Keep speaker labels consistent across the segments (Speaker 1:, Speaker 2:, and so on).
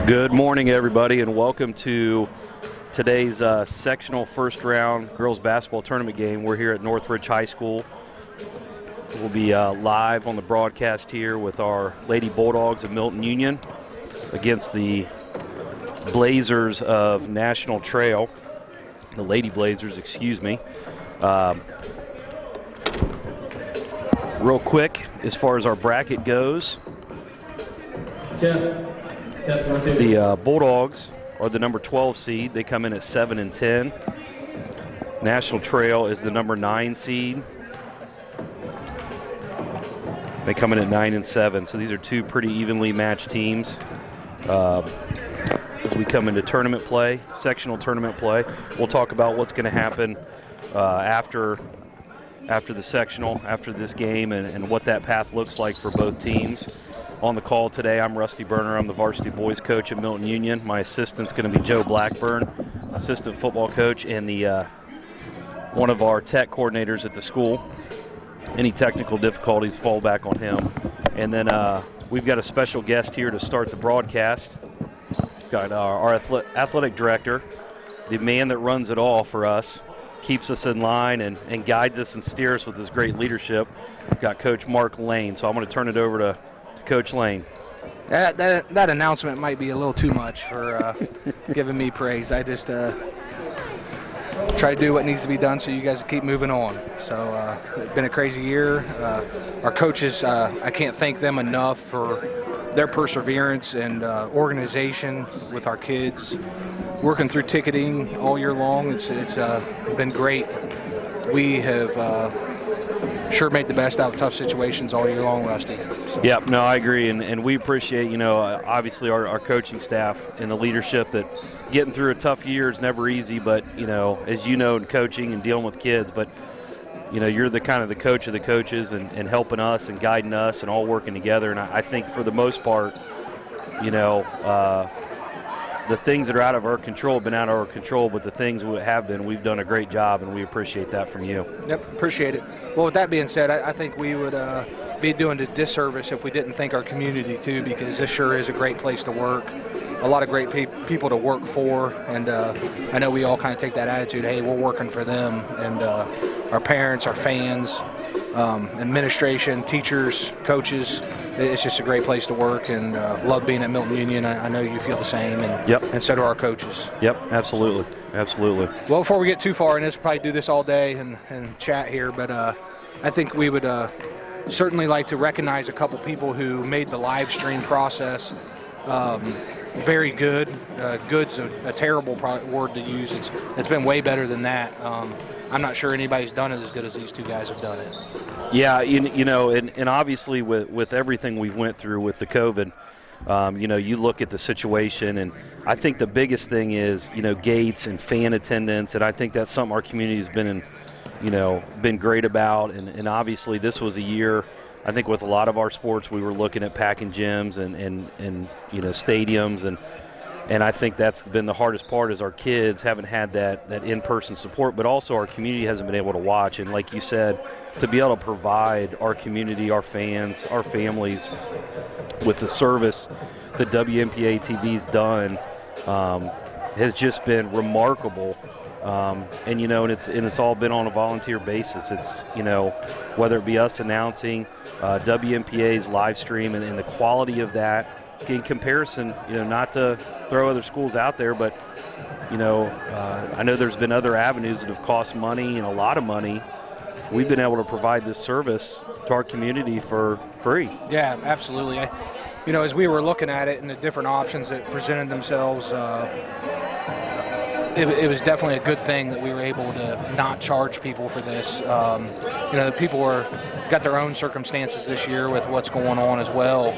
Speaker 1: Good morning, everybody, and welcome to today's sectional first round girls basketball tournament game. We're here at Northridge High School. We'll be live on the broadcast here with our Lady Bulldogs of Milton-Union against the Blazers of National Trail. The Lady Blazers, excuse me. Real quick, as far as our bracket goes, the Bulldogs are the number 12 seed. They come in at 7-10. National Trail is the number 9 seed. They come in at 9-7. So these are two pretty evenly matched teams. As we come into tournament play, sectional tournament play, we'll talk about what's going to happen after the sectional, after this game, and what that path looks like for both teams. On the call today, I'm Rusty Berner. I'm the varsity boys coach at Milton-Union. My assistant's going to be Joe Blackburn, assistant football coach, and the one of our tech coordinators at the school. Any technical difficulties fall back on him. And then we've got a special guest here to start the broadcast. We've got our athletic director, the man that runs it all for us, keeps us in line and guides us and steers with his great leadership. We've got Coach Mark Lane. So I'm going to turn it over to Coach Lane.
Speaker 2: That announcement might be a little too much for giving me praise. I just try to do what needs to be done so you guys keep moving on. So it's been a crazy year. Our coaches, I can't thank them enough for their perseverance and organization with our kids. Working through ticketing all year long, it's been great. We have sure made the best out of tough situations all year long, Rusty. So.
Speaker 1: Yep, no, I agree, and we appreciate, obviously our coaching staff and the leadership that getting through a tough year is never easy, but, as you know, in coaching and dealing with kids, but, you're the kind of the coach of the coaches and helping us and guiding us and all working together, and I think for the most part, the things that are out of our control have been out of our control, but the things we have been, we've done a great job, and we appreciate that from you.
Speaker 2: Yep, appreciate it. Well, with that being said, I think we would be doing a disservice if we didn't thank our community, too, because this sure is a great place to work, a lot of great people to work for, and I know we all kind of take that attitude, hey, we're working for them, and our parents, our fans, administration, teachers, coaches. It's just a great place to work, and love being at Milton-Union. I know you feel the same, and so do our coaches.
Speaker 1: Yep, absolutely.
Speaker 2: Well, before we get too far in this, we'll probably do this all day and chat here, but I think we would certainly like to recognize a couple people who made the live stream process very good. Good's a terrible word to use. It's been way better than that. I'm not sure anybody's done it as good as these two guys have done it.
Speaker 1: Yeah, and obviously with everything we've went through with the COVID, you look at the situation, and I think the biggest thing is, gates and fan attendance, and I think that's something our community has been great about, and obviously this was a year, I think with a lot of our sports, we were looking at packing gyms and stadiums, and I think that's been the hardest part is our kids haven't had that in-person support, but also our community hasn't been able to watch. And like you said, to be able to provide our community, our fans, our families with the service that WMPA TV's done has just been remarkable. And it's all been on a volunteer basis. It's, whether it be us announcing WMPA's live stream and the quality of that, in comparison, not to throw other schools out there, but, I know there's been other avenues that have cost money and a lot of money. We've been able to provide this service to our community for free.
Speaker 2: Yeah, absolutely. As we were looking at it and the different options that presented themselves, it was definitely a good thing that we were able to not charge people for this. The people got their own circumstances this year with what's going on as well.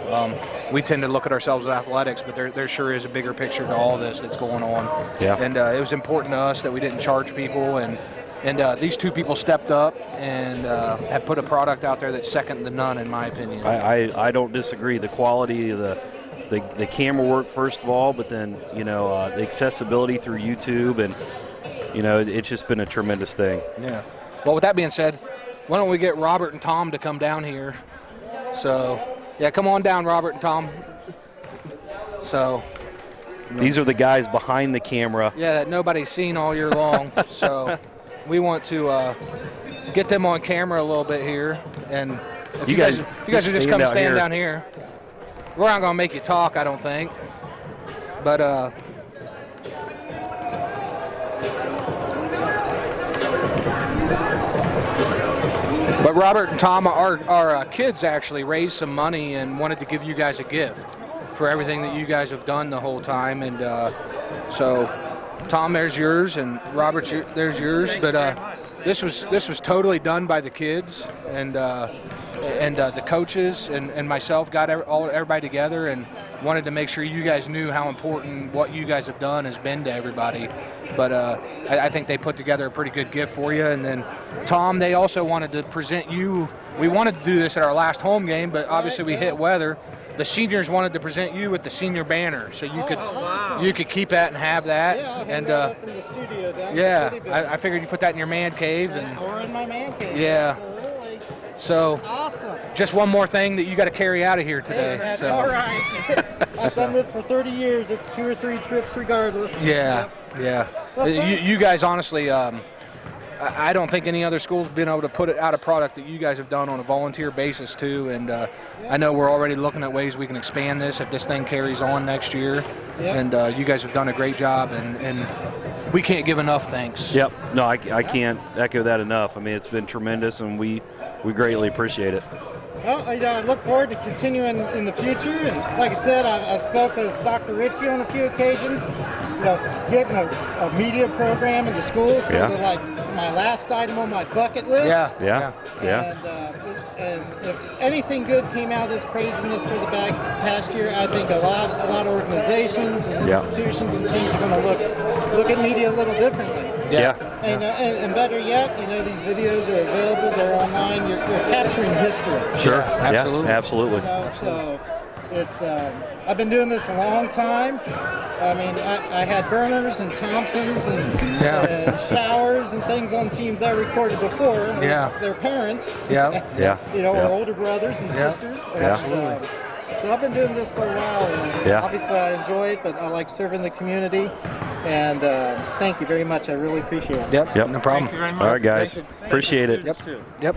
Speaker 2: We tend to look at ourselves as athletics, but there sure is a bigger picture to all this that's going on.
Speaker 1: Yeah.
Speaker 2: And it was important to us that we didn't charge people, and these two people stepped up and have put a product out there that's second to none, in my opinion.
Speaker 1: I don't disagree. The quality of the camera work, first of all, but then, the accessibility through YouTube, and, it's just been a tremendous thing.
Speaker 2: Yeah. Well, with that being said, why don't we get Robert and Tom to come down here? So, yeah, come on down, Robert and Tom. So,
Speaker 1: These are the guys behind the camera.
Speaker 2: Yeah, that nobody's seen all year long. So we want to get them on camera a little bit here. And if you guys would just come stand down here. We're not going to make you talk, I don't think. But Robert and Tom, our kids actually raised some money and wanted to give you guys a gift for everything that you guys have done the whole time. And so, Tom, there's yours, and Robert, there's yours. But this was totally done by the kids, and the coaches and myself got everybody together and wanted to make sure you guys knew how important what you guys have done has been to everybody. But I think they put together a pretty good gift for you. And then, Tom, they also wanted to present you. We wanted to do this at our last home game, but obviously we hit weather. The seniors wanted to present you with the senior banner, so you could keep that and have that.
Speaker 3: Yeah,
Speaker 2: and
Speaker 3: up in the studio down the city,
Speaker 2: I figured you put that in your man cave.
Speaker 3: Or in my man cave.
Speaker 2: Yeah. So
Speaker 3: awesome.
Speaker 2: Just one more thing that you got to carry out of here today.
Speaker 3: That's all right. I've done this for 30 years. It's 2 or 3 trips regardless.
Speaker 2: Yeah, yep. Yeah. You guys, honestly, I don't think any other school's been able to put out a product that you guys have done on a volunteer basis too. And I know we're already looking at ways we can expand this if this thing carries on next year. Yep. And you guys have done a great job, and we can't give enough thanks.
Speaker 1: Yep. No, I can't echo that enough. I mean, it's been tremendous, and we greatly appreciate it.
Speaker 3: Well, I look forward to continuing in the future. And like I said, I spoke with Dr. Ritchie on a few occasions. Getting a media program in the schools, so they're like my last item on my bucket list.
Speaker 1: Yeah.
Speaker 3: And if anything good came out of this craziness for the past year, I think a lot of organizations and institutions and things are going to look at media a little differently.
Speaker 1: Yeah.
Speaker 3: And better yet, these videos are available. They're online. You're capturing history.
Speaker 1: Sure.
Speaker 2: Absolutely.
Speaker 1: Yeah, absolutely.
Speaker 3: So it's I've been doing this a long time. I mean, I had burners and Thompsons and showers and things on teams I recorded before. Their parents. Or older brothers and sisters.
Speaker 2: Absolutely.
Speaker 3: So I've been doing this for a while, and obviously I enjoy it, but I like serving the community. And thank you very much. I really appreciate it.
Speaker 2: Yep. No problem.
Speaker 1: Thank you very much. All right, guys. Appreciate it.
Speaker 2: Yep.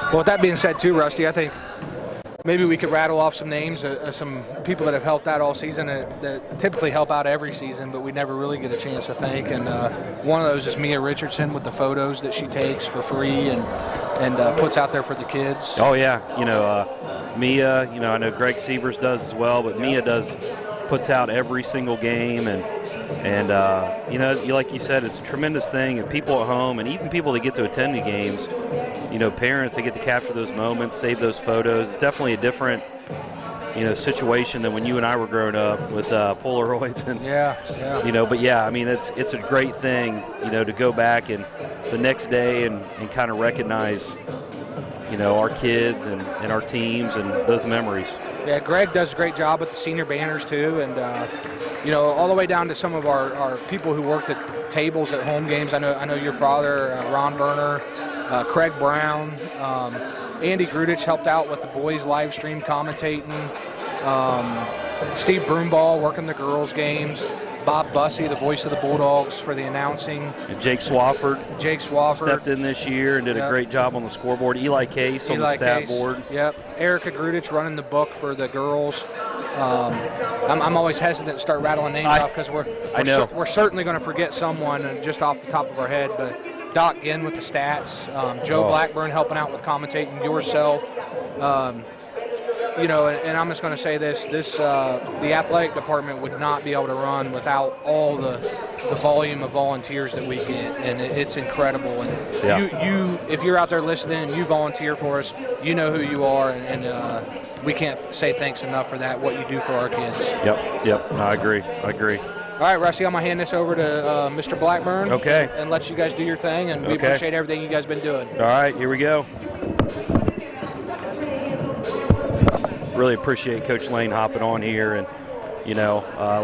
Speaker 2: Well, with that being said, too, Rusty, I think maybe we could rattle off some names of some people that have helped out all season that typically help out every season, but we never really get a chance to thank. And one of those is Mia Richardson with the photos that she takes for free and puts out there for the kids.
Speaker 1: Oh, yeah. Mia, I know Greg Sievers does as well, but Mia puts out every single game. And like you said, it's a tremendous thing. And people at home and even people that get to attend the games, parents, they get to capture those moments, save those photos. It's definitely a different, situation than when you and I were growing up with Polaroids. And, but I mean, it's a great thing, to go back and the next day and kind of recognize, our kids and our teams and those memories.
Speaker 2: Yeah, Greg does a great job with the senior banners too, and all the way down to some of our people who worked at tables at home games. I know your father, Ron Berner, Craig Brown, Andy Grudich helped out with the boys live stream commentating. Steve Broomball working the girls games. Bob Bussey, the voice of the Bulldogs, for the announcing.
Speaker 1: And Jake Swafford stepped in this year and did a great job on the scoreboard. Eli Case on the stat board.
Speaker 2: Yep. Erica Grudich running the book for the girls. I'm always hesitant to start rattling names off because we're certainly going to forget someone just off the top of our head. But Doc Ginn with the stats, Joe Blackburn helping out with commentating, yourself. And I'm just going to say this, the athletic department would not be able to run without all the volume of volunteers that we get, and it's incredible. And you, if you're out there listening and you volunteer for us, you know who you are, and we can't say thanks enough for that, what you do for our kids.
Speaker 1: Yep. No, I agree.
Speaker 2: All right, Rusty, I'm going to hand this over to Mr. Blackburn.
Speaker 1: Okay.
Speaker 2: And let you guys do your thing, and we appreciate everything you guys have been doing.
Speaker 1: All right, here we go. Really appreciate Coach Lane hopping on here, and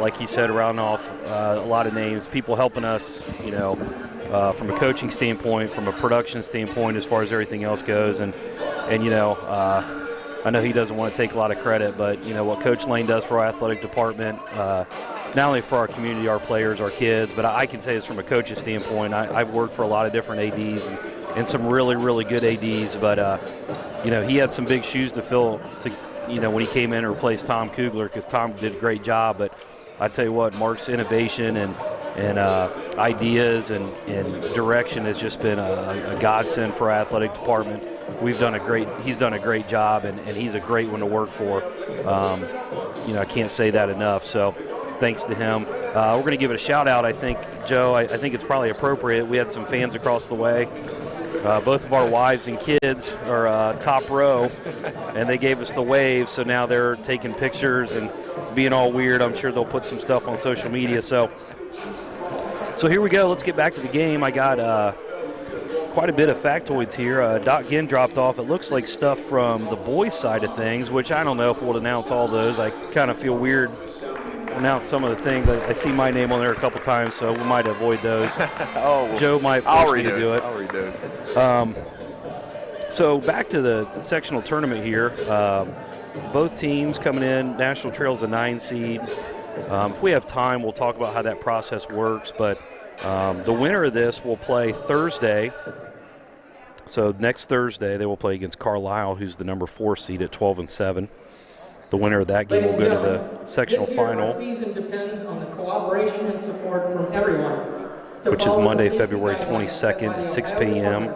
Speaker 1: like he said, rounding off a lot of names, people helping us, from a coaching standpoint, from a production standpoint, as far as everything else goes, and I know he doesn't want to take a lot of credit, but you know what Coach Lane does for our athletic department, not only for our community, our players, our kids, but I can say this from a coach's standpoint. I've worked for a lot of different ADs and some really, really good ADs, but you know, he had some big shoes to fill when he came in and replaced Tom Kugler, because Tom did a great job. But I tell you what, Mark's innovation and ideas and direction has just been a godsend for our athletic department. He's done a great job, and he's a great one to work for. I can't say that enough. So thanks to him. We're going to give it a shout out, I think, Joe. I think it's probably appropriate. We had some fans across the way. Both of our wives and kids are top row, and they gave us the wave, so now they're taking pictures and being all weird. I'm sure they'll put some stuff on social media. So here we go. Let's get back to the game. I got quite a bit of factoids here. Doc Ginn dropped off, it looks like, stuff from the boys' side of things, which I don't know if we'll announce all those. I kind of feel weird announce some of the things. I see my name on there a couple times, so we might avoid those. Joe might force me to do it.
Speaker 4: I'll read those.
Speaker 1: So back to the sectional tournament here. Both teams coming in. National Trail's a 9 seed. If we have time, we'll talk about how that process works. But the winner of this will play Thursday. So next Thursday, they will play against Carlisle, who's the number 4 seed at 12-7. The winner of that game will go to the sectional final,
Speaker 5: our season depends on the cooperation and support from everyone,
Speaker 1: which is Monday, February 22nd at 6 p.m.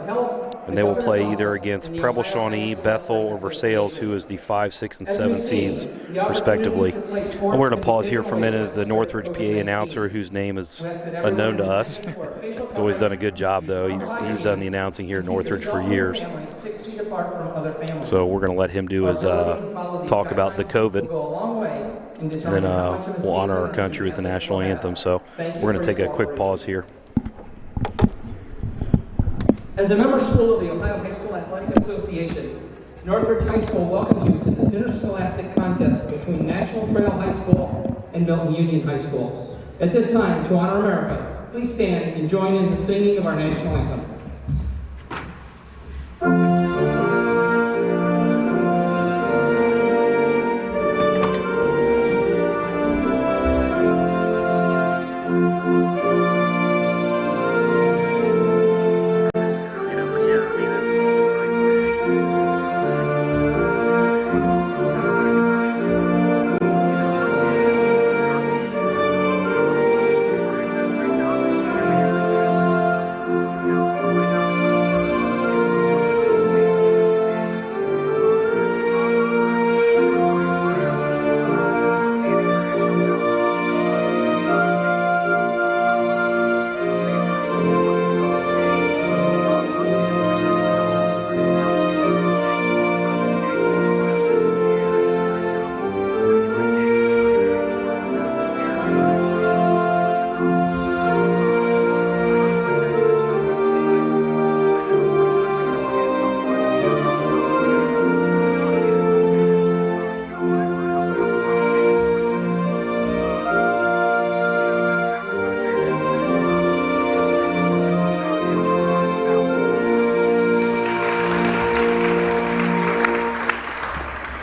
Speaker 1: And they will play either against Preble Shawnee, Bethel, or Versailles, who is the 5, 6, and 7 seeds, respectively. And we're going to pause here for a minute as the Northridge PA announcer, whose name is unknown to us. He's always done a good job, though. He's done the announcing here at Northridge for years. So we're going to let him do his talk about the COVID. And then we'll honor our country with the national anthem. So we're going to take a quick pause here.
Speaker 5: As a member school of the Ohio High School Athletic Association, Northridge High School welcomes you to this interscholastic contest between National Trail High School and Milton-Union High School. At this time, to honor America, please stand and join in the singing of our national anthem.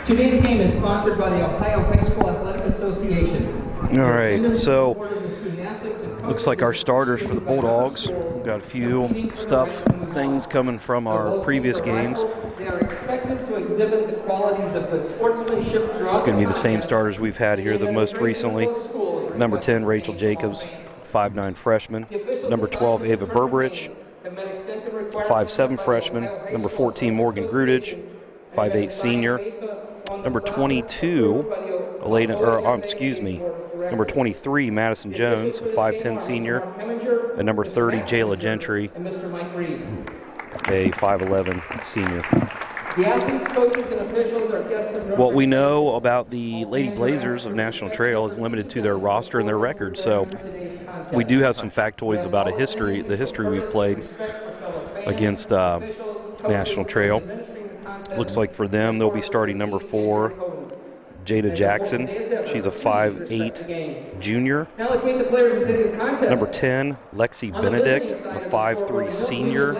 Speaker 5: Today's game is sponsored by the Ohio High School Athletic Association.
Speaker 1: All right, so looks like our starters for the Bulldogs. We've got a few things coming from our previous games.
Speaker 5: They are expected to exhibit the qualities of good sportsmanship throughout.
Speaker 1: It's going to be the same starters we've had here the most recently. Number 10, Rachel Jacobs, 5'9" freshman. Number 12, Ava Berberich, 5'7" freshman. Number 14, Morgan Grudage, 5'8" senior. Number 22, number 23, Madison Jones, a 5'10" senior. And number 30, Jayla Gentry, a 5'11" senior. What we know about the Lady Blazers of National Trail is limited to their roster and their record. So we do have some factoids about the history we've played against National Trail. Looks like for them, they'll be starting number 4, Jada Jackson. She's a 5'8" junior. Number 10, Lexi Benedict, a 5'3" senior.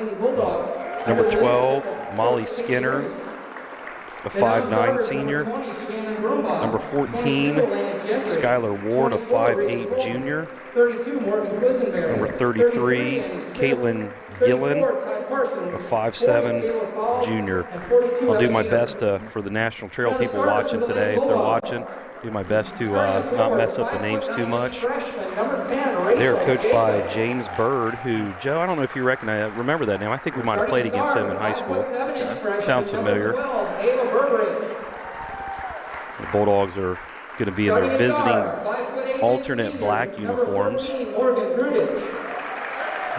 Speaker 1: Number 12, Molly Skinner, a 5'9" senior. Number 14, Skylar Ward, a 5'8" junior. Number 33, Caitlin Gillen, a 5'7" junior. I'll do my best for the National Trail people watching today, if they're watching, do my best to not mess up the names too much. They are coached by James Bird, who, Joe, I don't know if you remember that name. I think we might have played against him in high school. Sounds familiar. The Bulldogs are going to be in their visiting alternate black uniforms.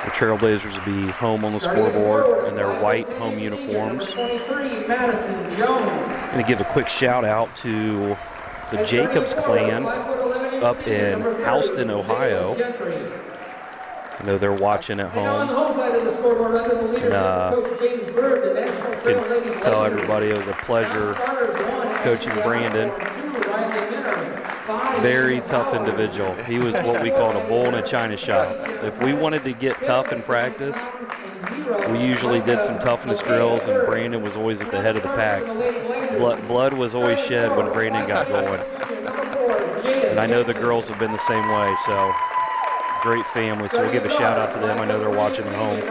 Speaker 1: The Trailblazers will be home on the scoreboard in their white home uniforms. I'm going to give a quick shout out to the Jacobs clan up in Houston, Ohio. I know they're watching at home. And can tell everybody it was a pleasure coaching Brandon. Very tough individual. He was what we called a bull in a china shop. If we wanted to get tough in practice, we usually did some toughness drills, and Brandon was always at the head of the pack. Blood was always shed when Brandon got going. And I know the girls have been the same way, so great family. So we'll give a shout out to them. I know they're watching at home.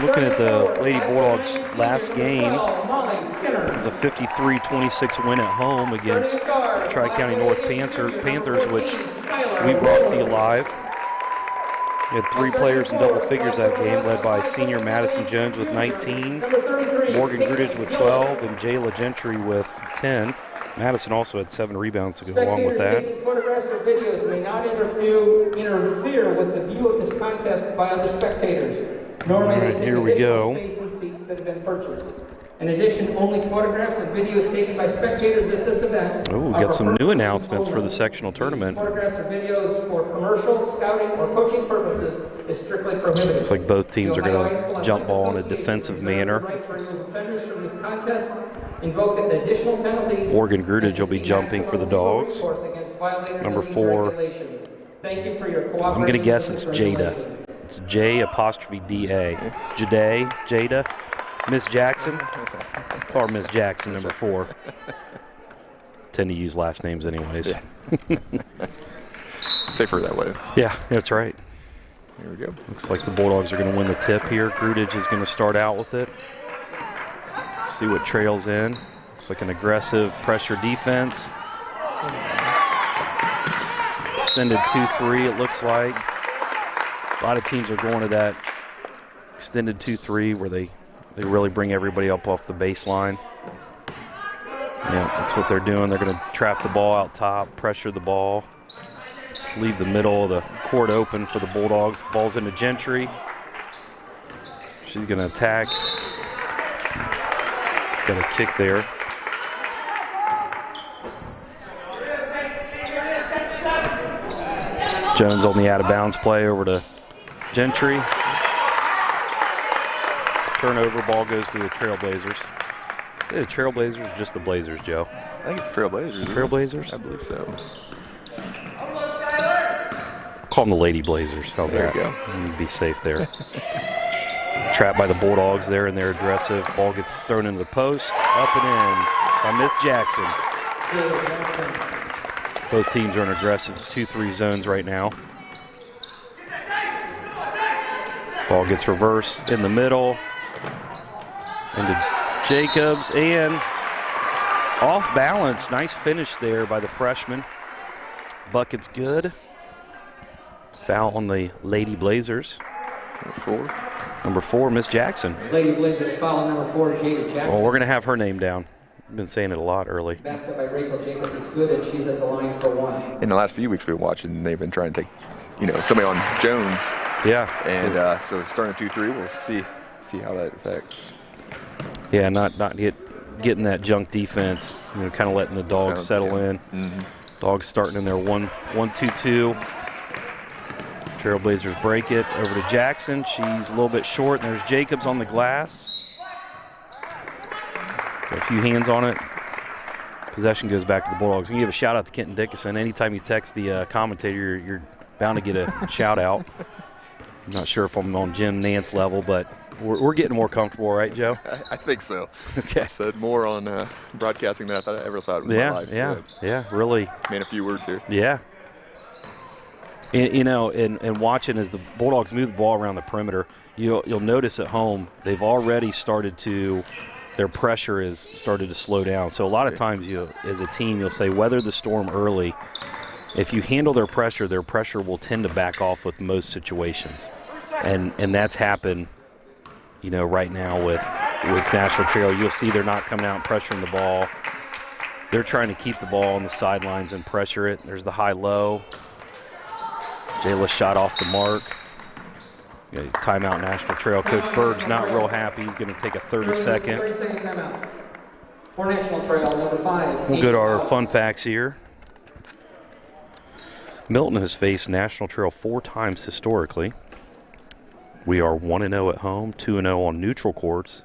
Speaker 1: Looking at the Lady Bulldogs' last game, it was a 53-26 win at home against Tri-County North Panthers, which we brought to you live. We had 3 players in double figures that game, led by senior Madison Jones with 19, Morgan Grudage with 12, and Jayla Gentry with 10. Madison also had 7 rebounds to go along with that.
Speaker 5: Photographs or videos may not interfere with the view of this contest by other spectators. Normally, they take additional space and seats that have been purchased. In addition, only photographs and videos taken by spectators at this event.
Speaker 1: Oh, we got some new announcements for the sectional tournament.
Speaker 5: Photographs or videos for commercial, scouting, or coaching purposes is strictly prohibited.
Speaker 1: It's like both teams are going to jump ball in a defensive manner. Morgan Grudage will be jumping for the Dogs. Number 4, I'm going to guess it's Jada. It's J''DA. Jada. Miss Jackson. Or Miss Jackson, number 4. Tend to use last names anyways.
Speaker 4: Yeah. Safer that way.
Speaker 1: Yeah, that's right.
Speaker 4: Here we go.
Speaker 1: Looks like the Bulldogs are going to win the tip here. Grudage is going to start out with it. See what trails in. Looks like an aggressive pressure defense. Extended 2-3, it looks like. A lot of teams are going to that extended 2-3 where they really bring everybody up off the baseline. Yeah, that's what they're doing. They're going to trap the ball out top, pressure the ball, leave the middle of the court open for the Bulldogs. Ball's into Gentry. She's going to attack. Got a kick there. Jones on the out-of-bounds play over to Gentry. Turnover, ball goes to the Trailblazers. The Trailblazers or just the Blazers, Joe?
Speaker 4: I think it's the Trailblazers.
Speaker 1: Trailblazers?
Speaker 4: I believe so.
Speaker 1: Call them the Lady Blazers. How's that?
Speaker 4: There you go.
Speaker 1: You'd be safe there. Trapped by the Bulldogs there, and they're aggressive. Ball gets thrown into the post. Up and in by Miss Jackson. Both teams are in aggressive 2-3 zones right now. Ball gets reversed in the middle. Into Jacobs, and off balance. Nice finish there by the freshman. Bucket's good. Foul on the Lady Blazers. Number 4, Miss Jackson.
Speaker 5: Lady Blazers foul number 4, Jada Jackson.
Speaker 1: Well, we're going to have her name down. I've been saying it a lot early.
Speaker 5: Basket by Rachel Jacobs is good, and she's at the line for 1.
Speaker 4: In the last few weeks we've been watching, they've been trying to take, somebody on Jones.
Speaker 1: Yeah.
Speaker 4: And so starting 2-3, we'll see how that affects.
Speaker 1: Yeah, not getting that junk defense, kind of letting the Dogs settle in.
Speaker 4: Mm-hmm.
Speaker 1: Dogs starting in their 1-2-2. Trailblazers break it over to Jackson. She's a little bit short, and there's Jacobs on the glass. Got a few hands on it. Possession goes back to the Bulldogs. You can give a shout out to Kenton Dickinson. Anytime you text the commentator, you're bound to get a shout out. I'm not sure if I'm on Jim Nance level, but We're getting more comfortable, right, Joe?
Speaker 4: I think so.
Speaker 1: Okay.
Speaker 4: I've said more on broadcasting than I ever thought in my life.
Speaker 1: Yeah, really.
Speaker 4: Made a few words here.
Speaker 1: Yeah. And watching as the Bulldogs move the ball around the perimeter, you'll notice at home they've already started to – their pressure is started to slow down. So a lot of times as a team you'll say weather the storm early. If you handle their pressure will tend to back off with most situations. And that's happened, right now with National Trail. You'll see they're not coming out and pressuring the ball. They're trying to keep the ball on the sidelines and pressure it. There's the high-low. Jayla shot off the mark. Timeout, National Trail. Coach Berg's not real happy. He's going to take a 30-second.
Speaker 5: 30-second timeout. For National Trail, number 5.
Speaker 1: We'll go to our fun facts here. Milton has faced National Trail 4 times historically. We are 1-0 at home, 2-0 on neutral courts,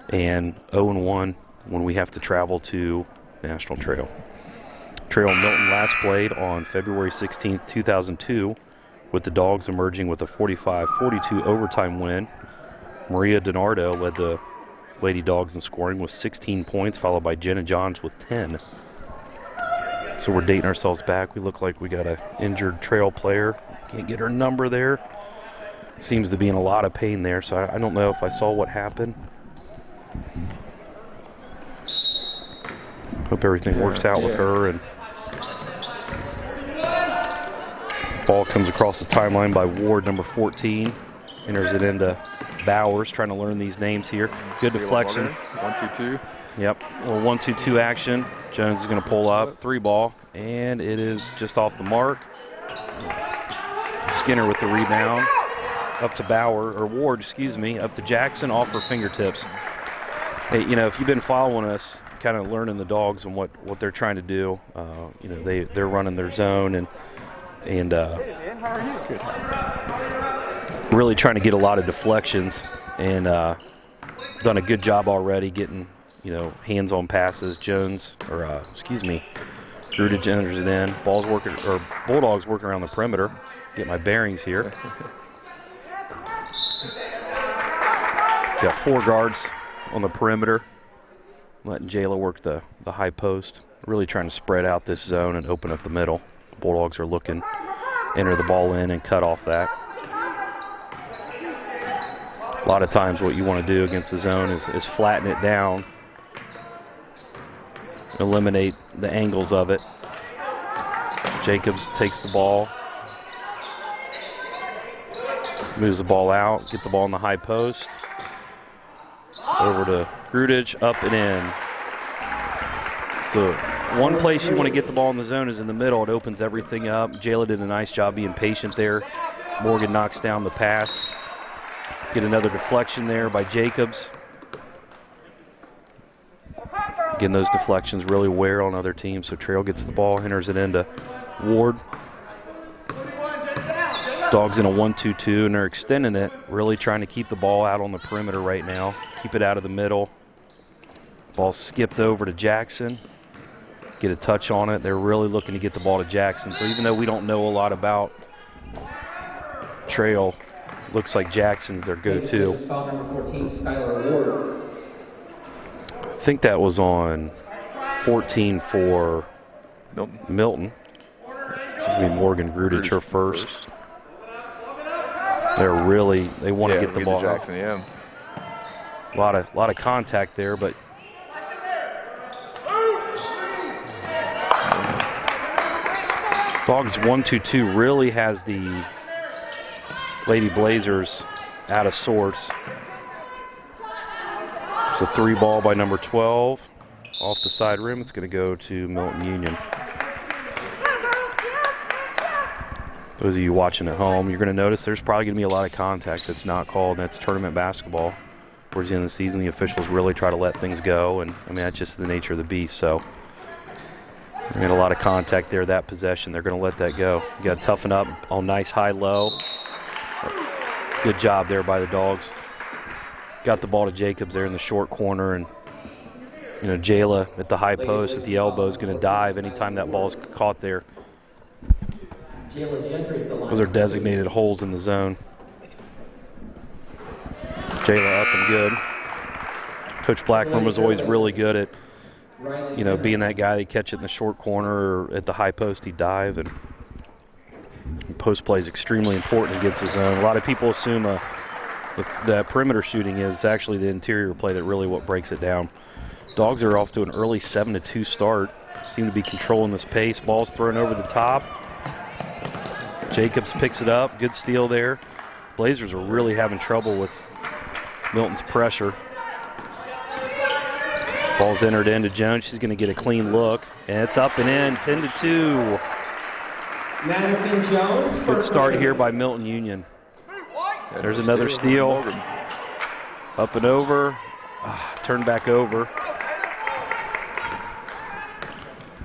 Speaker 1: and 0-1 when we have to travel to National Trail. Trail and Milton last played on February 16th, 2002, with the Dogs emerging with a 45-42 overtime win. Maria DiNardo led the Lady Dogs in scoring with 16 points, followed by Jenna Johns with 10. So we're dating ourselves back. We look like we got an injured Trail player. Can't get her number there. Seems to be in a lot of pain there, so I don't know if I saw what happened. Hope everything works out with her. And ball comes across the timeline by Ward, number 14. Enters it into Bowers, trying to learn these names here. Good deflection.
Speaker 4: 1-2-2.
Speaker 1: Yep, a little 1-2-2 action. Jones is going to pull up, 3-ball, and it is just off the mark. Skinner with the rebound. Up to Ward, up to Jackson, off her fingertips. Hey, if you've been following us, kind of learning the Dogs and what they're trying to do, they're running their zone and really trying to get a lot of deflections and done a good job already getting, hands-on passes. Grudage enters it in. Bulldogs working around the perimeter. Get my bearings here. Got 4 guards on the perimeter, letting Jayla work the high post. Really trying to spread out this zone and open up the middle. Bulldogs are looking, enter the ball in and cut off that. A lot of times what you want to do against the zone is flatten it down, eliminate the angles of it. Jacobs takes the ball, moves the ball out, get the ball in the high post. Over to Grudage, up and in. So one place you want to get the ball in the zone is in the middle. It opens everything up. Jayla did a nice job being patient there. Morgan knocks down the pass. Get another deflection there by Jacobs. Again, those deflections really wear on other teams. So Trail gets the ball, enters it into Ward. Dogs in a 1-2-2, and they're extending it, really trying to keep the ball out on the perimeter right now. Keep it out of the middle. Ball skipped over to Jackson. Get a touch on it. They're really looking to get the ball to Jackson. So even though we don't know a lot about Trail, looks like Jackson's their go-to. I think that was on 14 for Milton. Morgan Grudage, her first. They want to get the ball.
Speaker 4: Jackson, yeah.
Speaker 1: A lot of contact there, but Dogs 1-2-2 really has the Lady Blazers out of sorts. It's a 3-ball by number 12 off the side rim. It's going to go to Milton-Union. Those of you watching at home, you're going to notice there's probably going to be a lot of contact that's not called, and that's tournament basketball. Towards the end of the season, the officials really try to let things go, and that's just the nature of the beast. So we had a lot of contact there that possession. They're going to let that go. You got to toughen up on nice high-low. Good job there by the Dogs. Got the ball to Jacobs there in the short corner, and Jayla at the high post at the elbow is going to dive anytime that ball's caught there. Those are designated holes in the zone. Jayla up and good. Coach Blackburn was always really good at, being that guy that catch it in the short corner or at the high post, he'd dive. And post play is extremely important against his own. A lot of people assume the perimeter shooting is actually the interior play that really what breaks it down. Dogs are off to an early 7-2 start. Seem to be controlling this pace. Ball's thrown over the top. Jacobs picks it up. Good steal there. Blazers are really having trouble with Milton's pressure. Ball's entered into Jones. She's going to get a clean look. And it's up and in, 10-2.
Speaker 5: Madison Jones.
Speaker 1: Good start here by Milton-Union. There's another steal. Up and over. Turned back over.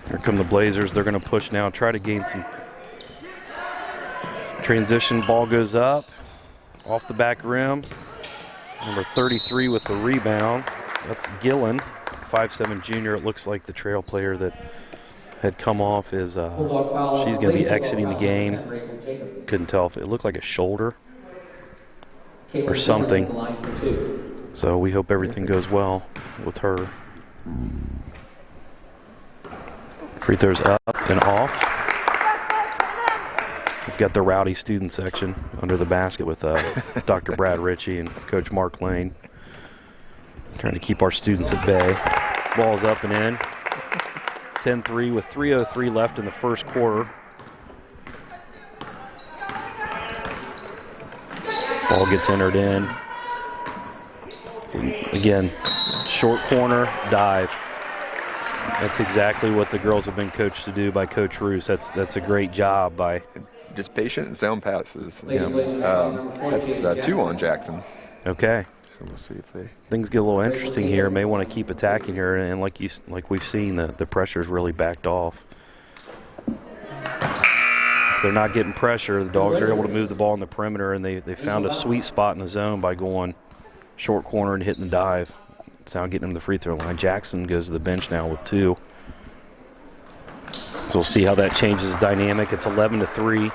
Speaker 1: Here come the Blazers. They're going to push now, try to gain some transition. Ball goes up, off the back rim. Number 33 with the rebound. That's Gillen, 5'7" junior. It looks like the trail player that had come off is, she's going to be exiting the game. Couldn't tell if it looked like a shoulder or something. So we hope everything goes well with her. Free throws up and off. We've got the rowdy student section under the basket with Dr. Brad Ritchie and Coach Mark Lane. Trying to keep our students at bay. Ball's up and in. 10-3 with 3:03 left in the first quarter. Ball gets entered in. Again, short corner, dive. That's exactly what the girls have been coached to do by Coach Roos. That's a great job by.
Speaker 4: Just patient and sound passes. That's 2 on Jackson.
Speaker 1: Okay.
Speaker 4: So we'll see if they.
Speaker 1: Things get a little interesting here. May want to keep attacking her, and like we've seen, the pressure's really backed off. If they're not getting pressure, the Dogs are able to move the ball in the perimeter, and they found a sweet spot in the zone by going short corner and hitting the dive. It's now getting them to the free throw line. Jackson goes to the bench now with 2. So we'll see how that changes the dynamic. It's 11-3.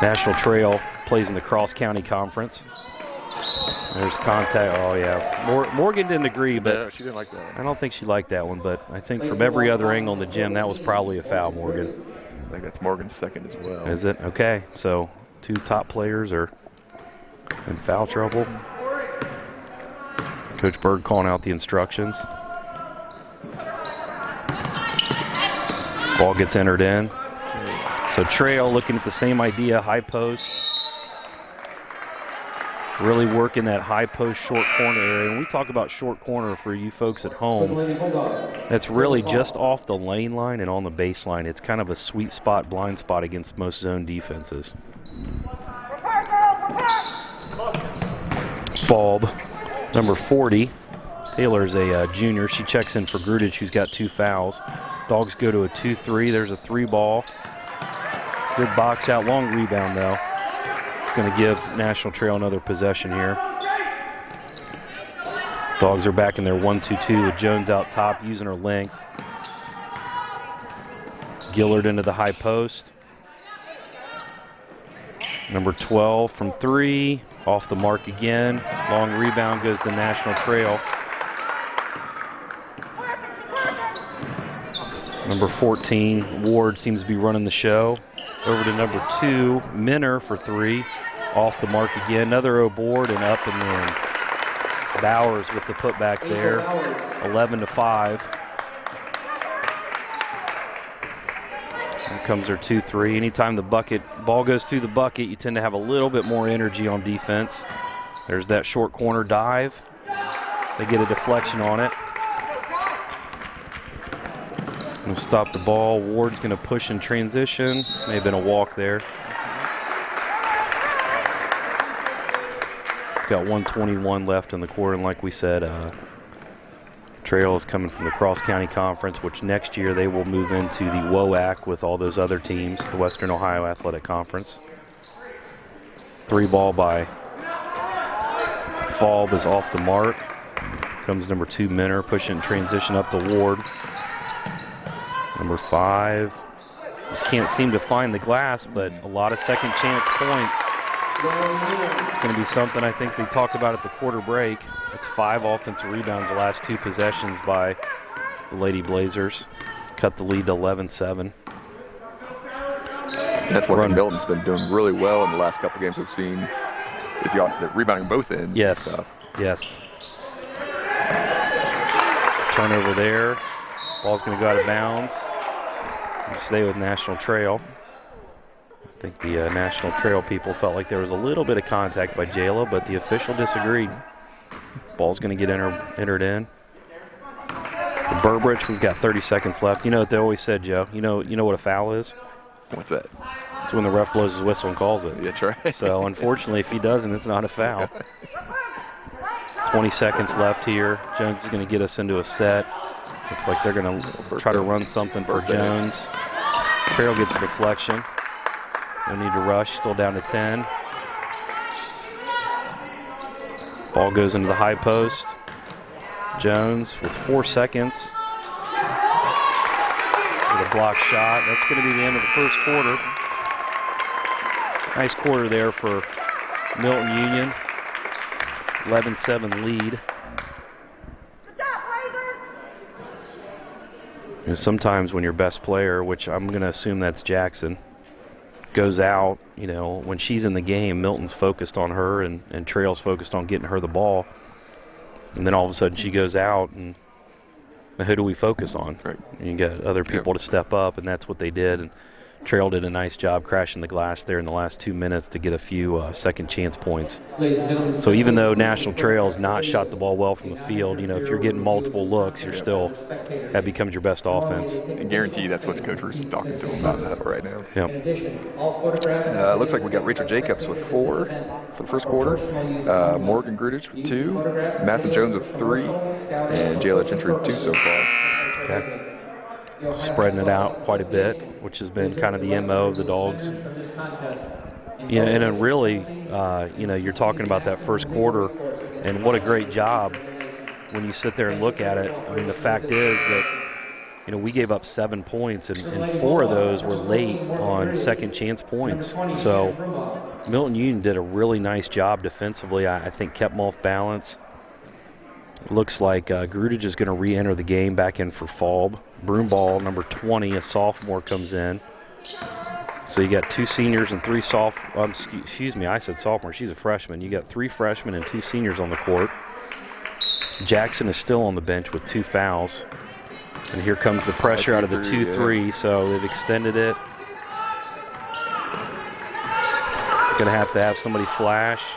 Speaker 1: National Trail plays in the Cross County Conference. There's contact. Oh, yeah. Morgan didn't agree, but
Speaker 4: yeah, she didn't like that.
Speaker 1: I don't think she liked that one, but I think from every other angle in the gym, that was probably a foul, Morgan.
Speaker 4: I think that's Morgan's second as well.
Speaker 1: Is it? Okay. So 2 top players are in foul trouble. Coach Berg calling out the instructions. Ball gets entered in. So Trail looking at the same idea, high post. Really working that high post short corner area. When we talk about short corner for you folks at home, that's really just off the lane line and on the baseline. It's kind of a sweet spot, blind spot against most zone defenses. Falb, number 40. Taylor's a junior. She checks in for Grudich, who's got 2 fouls. Dogs go to a 2-3. There's a 3 ball. Good box out. Long rebound, though. It's going to give National Trail another possession here. Dogs are back in their 1-2-2 with Jones out top using her length. Gillard into the high post. Number 12 from 3. Off the mark again. Long rebound goes to National Trail. Number 14, Ward seems to be running the show. Over to number 2, Minner for 3. Off the mark again. Another O board and up and in. Bowers with the putback there. 11-5. Here comes her 2-3. Anytime the ball goes through the bucket, you tend to have a little bit more energy on defense. There's that short corner dive. They get a deflection on it. Going to stop the ball. Ward's going to push in transition. May have been a walk there. Got 1:21 left in the quarter, and like we said, Trail is coming from the Cross County Conference, which next year they will move into the WOAC with all those other teams, the Western Ohio Athletic Conference. 3 ball by Falb is off the mark. Comes number 2, Minner, pushing transition up to Ward. Number 5, just can't seem to find the glass, but a lot of second chance points It's going to be something I think they talked about at the quarter break. It's 5 offensive rebounds the last 2 possessions by the Lady Blazers. Cut the lead to 11-7.
Speaker 4: That's one thing Milton's been doing really well in the last couple games we've seen. Is the rebounding both ends.
Speaker 1: Yes.
Speaker 4: And stuff.
Speaker 1: Yes. Turnover there. Ball's going to go out of bounds. We'll stay with National Trail. I think the National Trail people felt like there was a little bit of contact by Jayla, but the official disagreed. Ball's going to get entered in. The Burbridge, we've got 30 seconds left. You know what they always said, Joe? You know what a foul is?
Speaker 4: What's that?
Speaker 1: It's when the ref blows his whistle and calls it.
Speaker 4: That's right.
Speaker 1: So, unfortunately, if he doesn't, it's not a foul. 20 seconds left here. Jones is going to get us into a set. Looks like they're going to try to run something for Jones. Trail gets a deflection. No need to rush. Still down to 10. Ball goes into the high post. Jones with 4 seconds. With a block shot. That's going to be the end of the first quarter. Nice quarter there for Milton-Union. 11-7 lead. You know, sometimes when your best player, which I'm going to assume that's Jackson, goes out, you know, when she's in the game, Milton's focused on her and Trail's focused on getting her the ball. And then all of a sudden she goes out, and who do we focus on?
Speaker 4: Right.
Speaker 1: And you got other people to step up, and that's what they did. And Trail did a nice job crashing the glass there in the last 2 minutes to get a few second chance points. So even though National Trail's not shot the ball well from the field, you know, if you're getting multiple looks, you're still, that becomes your best offense.
Speaker 4: I guarantee that's what Coach Roos is talking to him about in the huddle right now.
Speaker 1: Yep.
Speaker 4: Looks like we got Rachel Jacobs with 4 for the first quarter, Morgan Grudich with 2, Madison Jones with 3, and Jayla Gentry with 2 so far.
Speaker 1: Okay. Spreading it out quite a bit, which has been kind of the MO of the Dogs. You know, and then really, you know, you're talking about that first quarter, and what a great job when you sit there and look at it. I mean, the fact is that, you know, we gave up 7 points, and 4 of those were late on second chance points. So Milton-Union did a really nice job defensively. I think kept them off balance. Looks like Grudich is going to re-enter the game back in for Falb. Broomball, number 20, a sophomore, comes in. So you got 2 seniors and 3 excuse me, I said sophomore. She's a freshman. You got 3 freshmen and 2 seniors on the court. Jackson is still on the bench with 2 fouls. And here comes the pressure out of the 2-3, so they've extended it. Going to have somebody flash.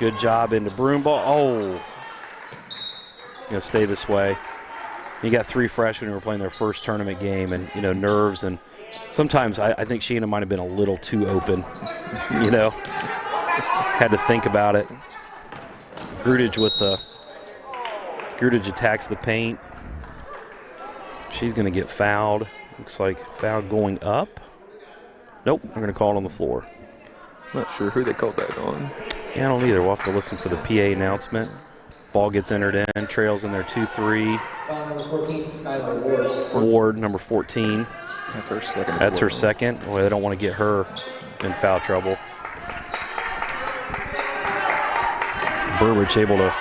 Speaker 1: Good job into Broomball. Oh. Going to stay this way. You got 3 freshmen who were playing their first tournament game, and, you know, nerves, and sometimes I think Sheena might have been a little too open, you know. Had to think about it. Grudich Grudich attacks the paint. She's going to get fouled. Looks like foul going up. Nope, they're going to call it on the floor.
Speaker 4: Not sure who they called that on.
Speaker 1: Yeah, I don't either. We'll have to listen for the PA announcement. Ball gets entered in. Trails in there 2-3. Ward, number 14.
Speaker 4: That's her second.
Speaker 1: That's her second. Well, they don't want to get her in foul trouble. Burbridge able to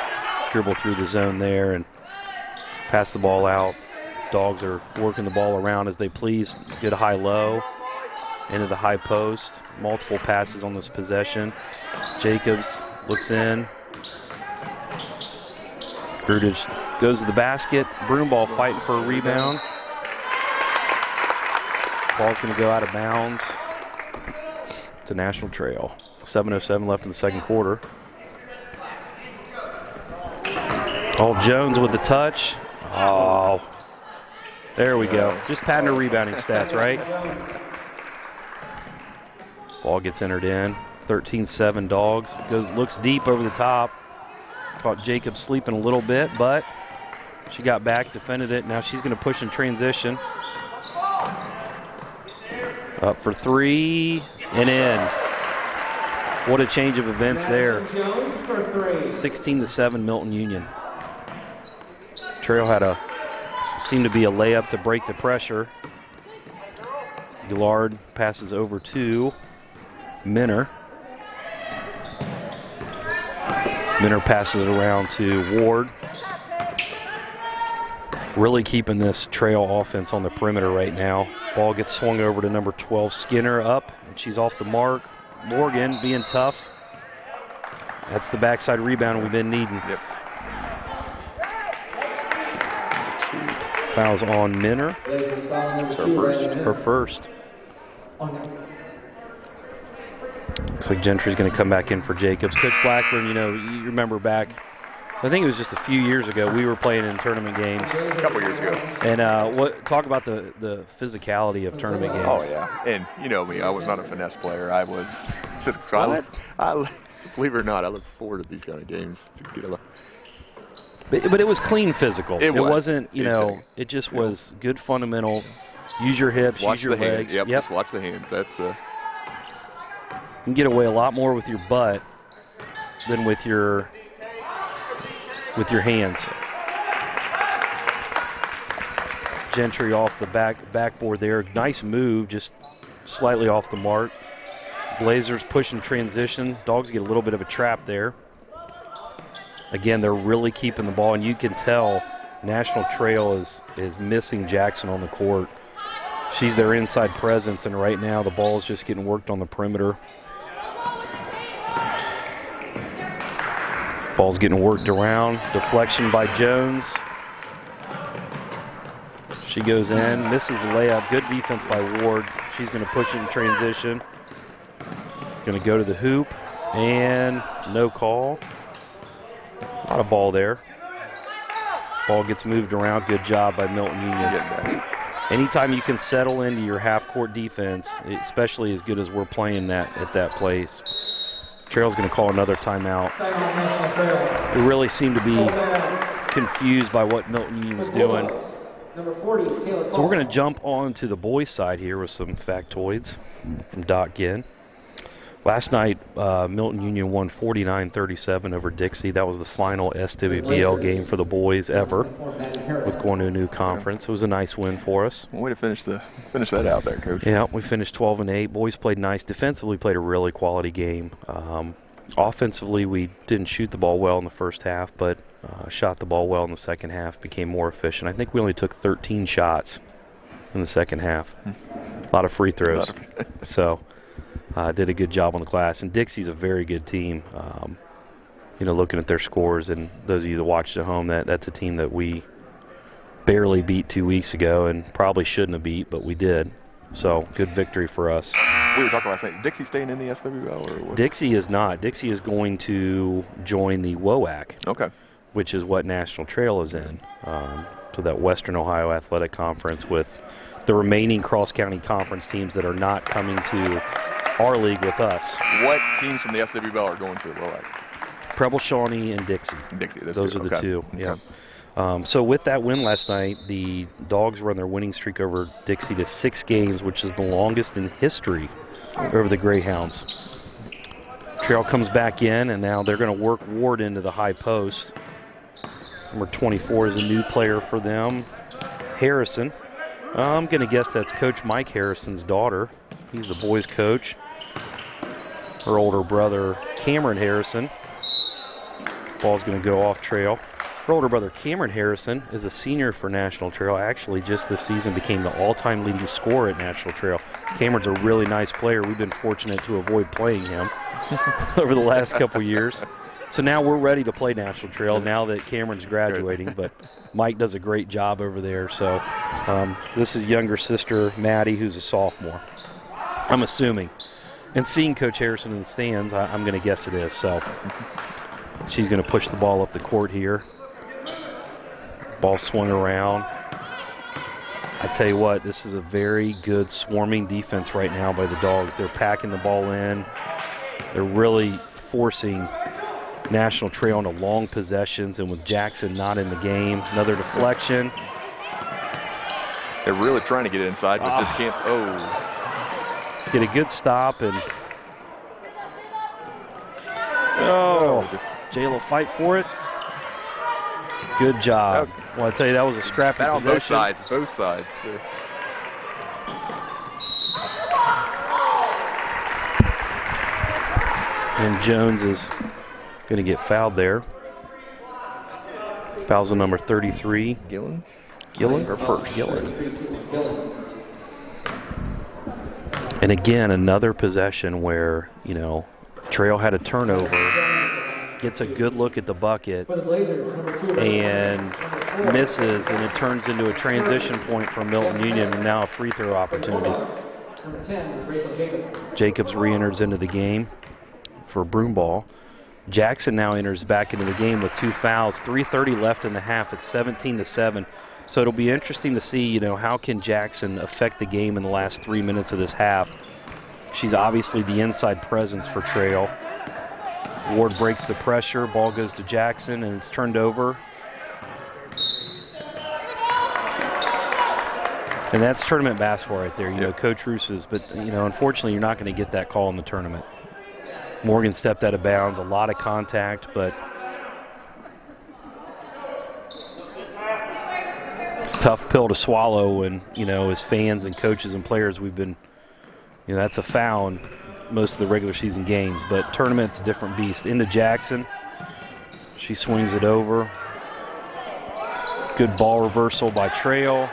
Speaker 1: dribble through the zone there and pass the ball out. Dogs are working the ball around as they please. Good high-low into the high post. Multiple passes on this possession. Jacobs looks in. Grudich goes to the basket. Broomball fighting for a rebound. Ball's going to go out of bounds to National Trail. 7:07 left in the second quarter. Oh, Jones with the touch. Oh, there we go. Just padding her rebounding stats, right? Ball gets entered in. 13-7 Dogs. Looks deep over the top. Caught Jacob sleeping a little bit, but she got back, defended it. Now she's going to push in transition. Up for 3 and in. What a change of events there. 16-7 Milton-Union. Trail seemed to be a layup to break the pressure. Gillard passes over to Minner. Minner passes it around to Ward. Really keeping this Trail offense on the perimeter right now. Ball gets swung over to number 12, Skinner, up, and she's off the mark. Morgan being tough. That's the backside rebound we've been needing.
Speaker 4: Yep.
Speaker 1: Fouls on Minner.
Speaker 4: It's her first.
Speaker 1: Her first. Looks like Gentry's going to come back in for Jacobs. Coach Blackburn, you know, you remember back, I think it was just a few years ago, we were playing in tournament games.
Speaker 4: A couple years ago.
Speaker 1: And talk about the physicality of tournament games.
Speaker 4: Oh, yeah. And you know me, I was not a finesse player. I was physical. So I believe it or not, I look forward to these kind of games to get a.
Speaker 1: But it was clean physical. It wasn't, you know,
Speaker 4: exactly.
Speaker 1: It just was good fundamental. Use your hips,
Speaker 4: Watch
Speaker 1: use your
Speaker 4: the
Speaker 1: legs.
Speaker 4: hands. Yep, just watch the hands. That's
Speaker 1: You can get away a lot more with your butt than with your hands. Gentry off the backboard there. Nice move, just slightly off the mark. Blazers pushing transition. Dogs get a little bit of a trap there. Again, they're really keeping the ball, and you can tell National Trail is missing Jackson on the court. She's their inside presence, and right now the ball is just getting worked on the perimeter. Ball's getting worked around. Deflection by Jones. She goes in, misses the layup. Good defense by Ward. She's going to push it in transition. Going to go to the hoop, and no call. Not a ball there. Ball gets moved around. Good job by Milton-Union. Anytime you can settle into your half-court defense, especially as good as we're playing at that place, Trail's going to call another timeout. We really seem to be confused by what Milton-Union was doing. So we're going to jump on to the boys' side here with some factoids from Doc Ginn. Last night, Milton-Union won 49-37 over Dixie. That was the final SWBL game for the boys ever, with going to a new conference. It was a nice win for us.
Speaker 4: way to finish that out there, Coach.
Speaker 1: Yeah, we finished 12-8. Boys played nice. Defensively, played a really quality game. Offensively, we didn't shoot the ball well in the first half, but shot the ball well in the second half, became more efficient. I think we only took 13 shots in the second half. A lot of free throws. So did a good job on the glass. And Dixie's a very good team. You know, looking at their scores, and those of you that watched at home, that's a team that we barely beat 2 weeks ago and probably shouldn't have beat, but we did. So good victory for us.
Speaker 4: We were talking last night. Is Dixie staying in the SWL? Or what?
Speaker 1: Dixie is not. Dixie is going to join the WOAC.
Speaker 4: Okay.
Speaker 1: Which is what National Trail is in. So that Western Ohio Athletic Conference with the remaining cross-county conference teams that are not coming to our league with us.
Speaker 4: What teams from the SWBL are going to the WOAC?
Speaker 1: Preble, Shawnee, and Dixie. Those are the two. Yeah. So with that win last night, the Dogs run their winning streak over Dixie to 6 games, which is the longest in history over the Greyhounds. Trail comes back in, and now they're going to work Ward into the high post. Number 24 is a new player for them, Harrison. I'm going to guess that's Coach Mike Harrison's daughter. He's the boys' coach. Her older brother, Cameron Harrison. Ball's going to go off Trail. Her older brother, Cameron Harrison, is a senior for National Trail. Actually, just this season became the all-time leading scorer at National Trail. Cameron's a really nice player. We've been fortunate to avoid playing him over the last couple years. So now we're ready to play National Trail now that Cameron's graduating, but Mike does a great job over there. So this is younger sister, Maddie, who's a sophomore, I'm assuming. And seeing Coach Harrison in the stands, I'm going to guess it is. So she's going to push the ball up the court here. Ball swung around. I tell you what, this is a very good swarming defense right now by the Dogs. They're packing the ball in. They're really forcing National Trail into long possessions, and with Jackson not in the game, another deflection.
Speaker 4: They're really trying to get it inside, but just can't.
Speaker 1: Get a good stop, and Jayla fight for it. Good job. Well, I tell you, that was a scrappy
Speaker 4: that
Speaker 1: possession.
Speaker 4: On both sides, both sides. And
Speaker 1: Jones is Going to get fouled there. Fouls on number 33.
Speaker 4: Gillen?
Speaker 1: Or first? Gillen. And again, another possession where, you know, Trail had a turnover, gets a good look at the bucket, and misses, and it turns into a transition point for Milton-Union, and now a free throw opportunity. Jacobs re-enters into the game for Broomball. Jackson now enters back into the game with 2 fouls. 3:30 left in the half. It's 17-7. So it'll be interesting to see, you know, how can Jackson affect the game in the last 3 minutes of this half. She's obviously the inside presence for Trail. Ward breaks the pressure. Ball goes to Jackson, and it's turned over. And that's tournament basketball right there. You know, Coach Roos's, but, you know, unfortunately, you're not going to get that call in the tournament. Morgan stepped out of bounds, a lot of contact, but it's a tough pill to swallow when, you know, as fans and coaches and players, we've been, you know, that's a foul in most of the regular season games, but tournament's a different beast. Into Jackson. She swings it over. Good ball reversal by Trail.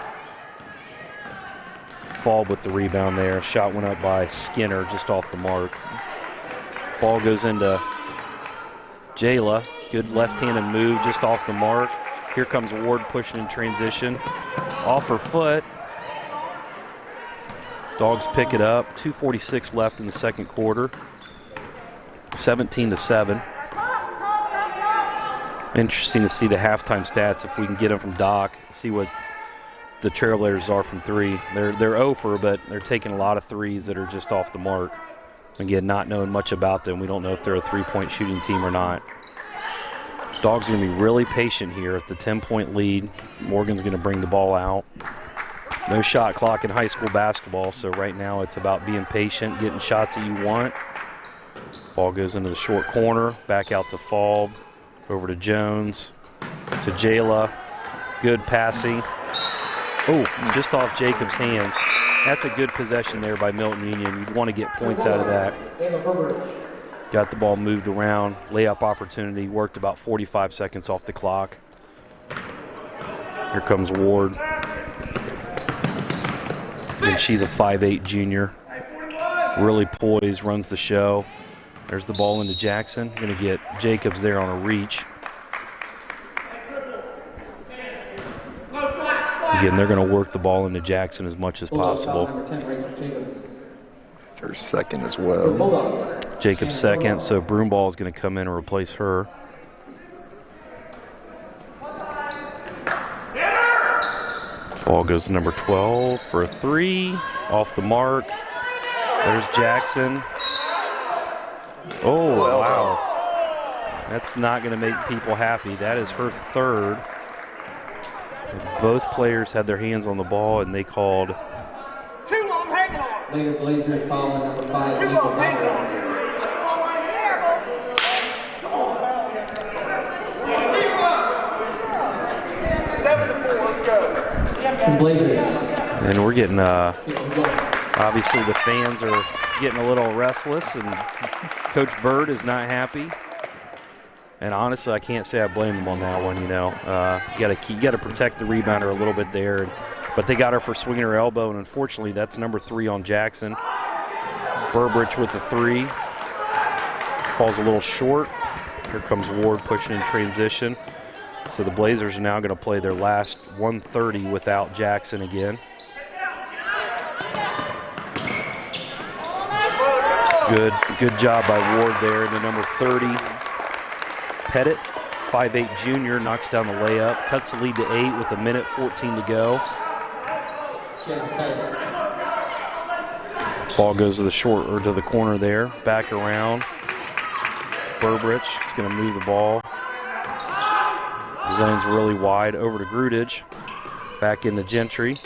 Speaker 1: Fall with the rebound there. Shot went up by Skinner just off the mark. Ball goes into Jayla. Good left-handed move just off the mark. Here comes Ward pushing in transition. Off her foot. Dogs pick it up. 2:46 left in the second quarter. 17-7. Interesting to see the halftime stats if we can get them from Doc. See what the Trailblazers are from three. They're 0 for, but they're taking a lot of threes that are just off the mark. Again, not knowing much about them, we don't know if they're a three-point shooting team or not. Dogs are going to be really patient here at the 10-point lead. Morgan's going to bring the ball out. No shot clock in high school basketball, so right now it's about being patient, getting shots that you want. Ball goes into the short corner, back out to Falb, over to Jones, to Jayla. Good passing. Oh, just off Jacobs' hands. That's a good possession there by Milton-Union. You'd want to get points out of that. Got the ball moved around. Layup opportunity. Worked about 45 seconds off the clock. Here comes Ward. And she's a 5'8" junior. Really poised, runs the show. There's the ball into Jackson. Going to get Jacobs there on a reach. Again, they're going to work the ball into Jackson as much as possible.
Speaker 4: It's her second as well.
Speaker 1: Jacobs second, so Broomball is going to come in and replace her. Ball goes to number 12 for a 3. Off the mark. There's Jackson. Oh, wow. That's not going to make people happy. That is her third. Both players had their hands on the ball, and they called.
Speaker 3: 2 on hanging on.
Speaker 5: Later Blazers foul number 5.
Speaker 3: 2 on hanging on. 7-4, let's go.
Speaker 5: Blazers.
Speaker 1: And we're getting, obviously the fans are getting a little restless, and Coach Bird is not happy. And honestly, I can't say I blame them on that one. You know, you got to protect the rebounder a little bit there. But they got her for swinging her elbow, and unfortunately, that's number 3 on Jackson. Burbridge with the 3 falls a little short. Here comes Ward pushing in transition. So the Blazers are now going to play their last 130 without Jackson again. Good job by Ward there. The number 30. Pettit, 5'8" junior, knocks down the layup, cuts the lead to 8 with 1:14 to go. Ball goes to the short or to the corner there, back around. Burbridge is going to move the ball. Zone's really wide over to Grudage. Back into Gentry.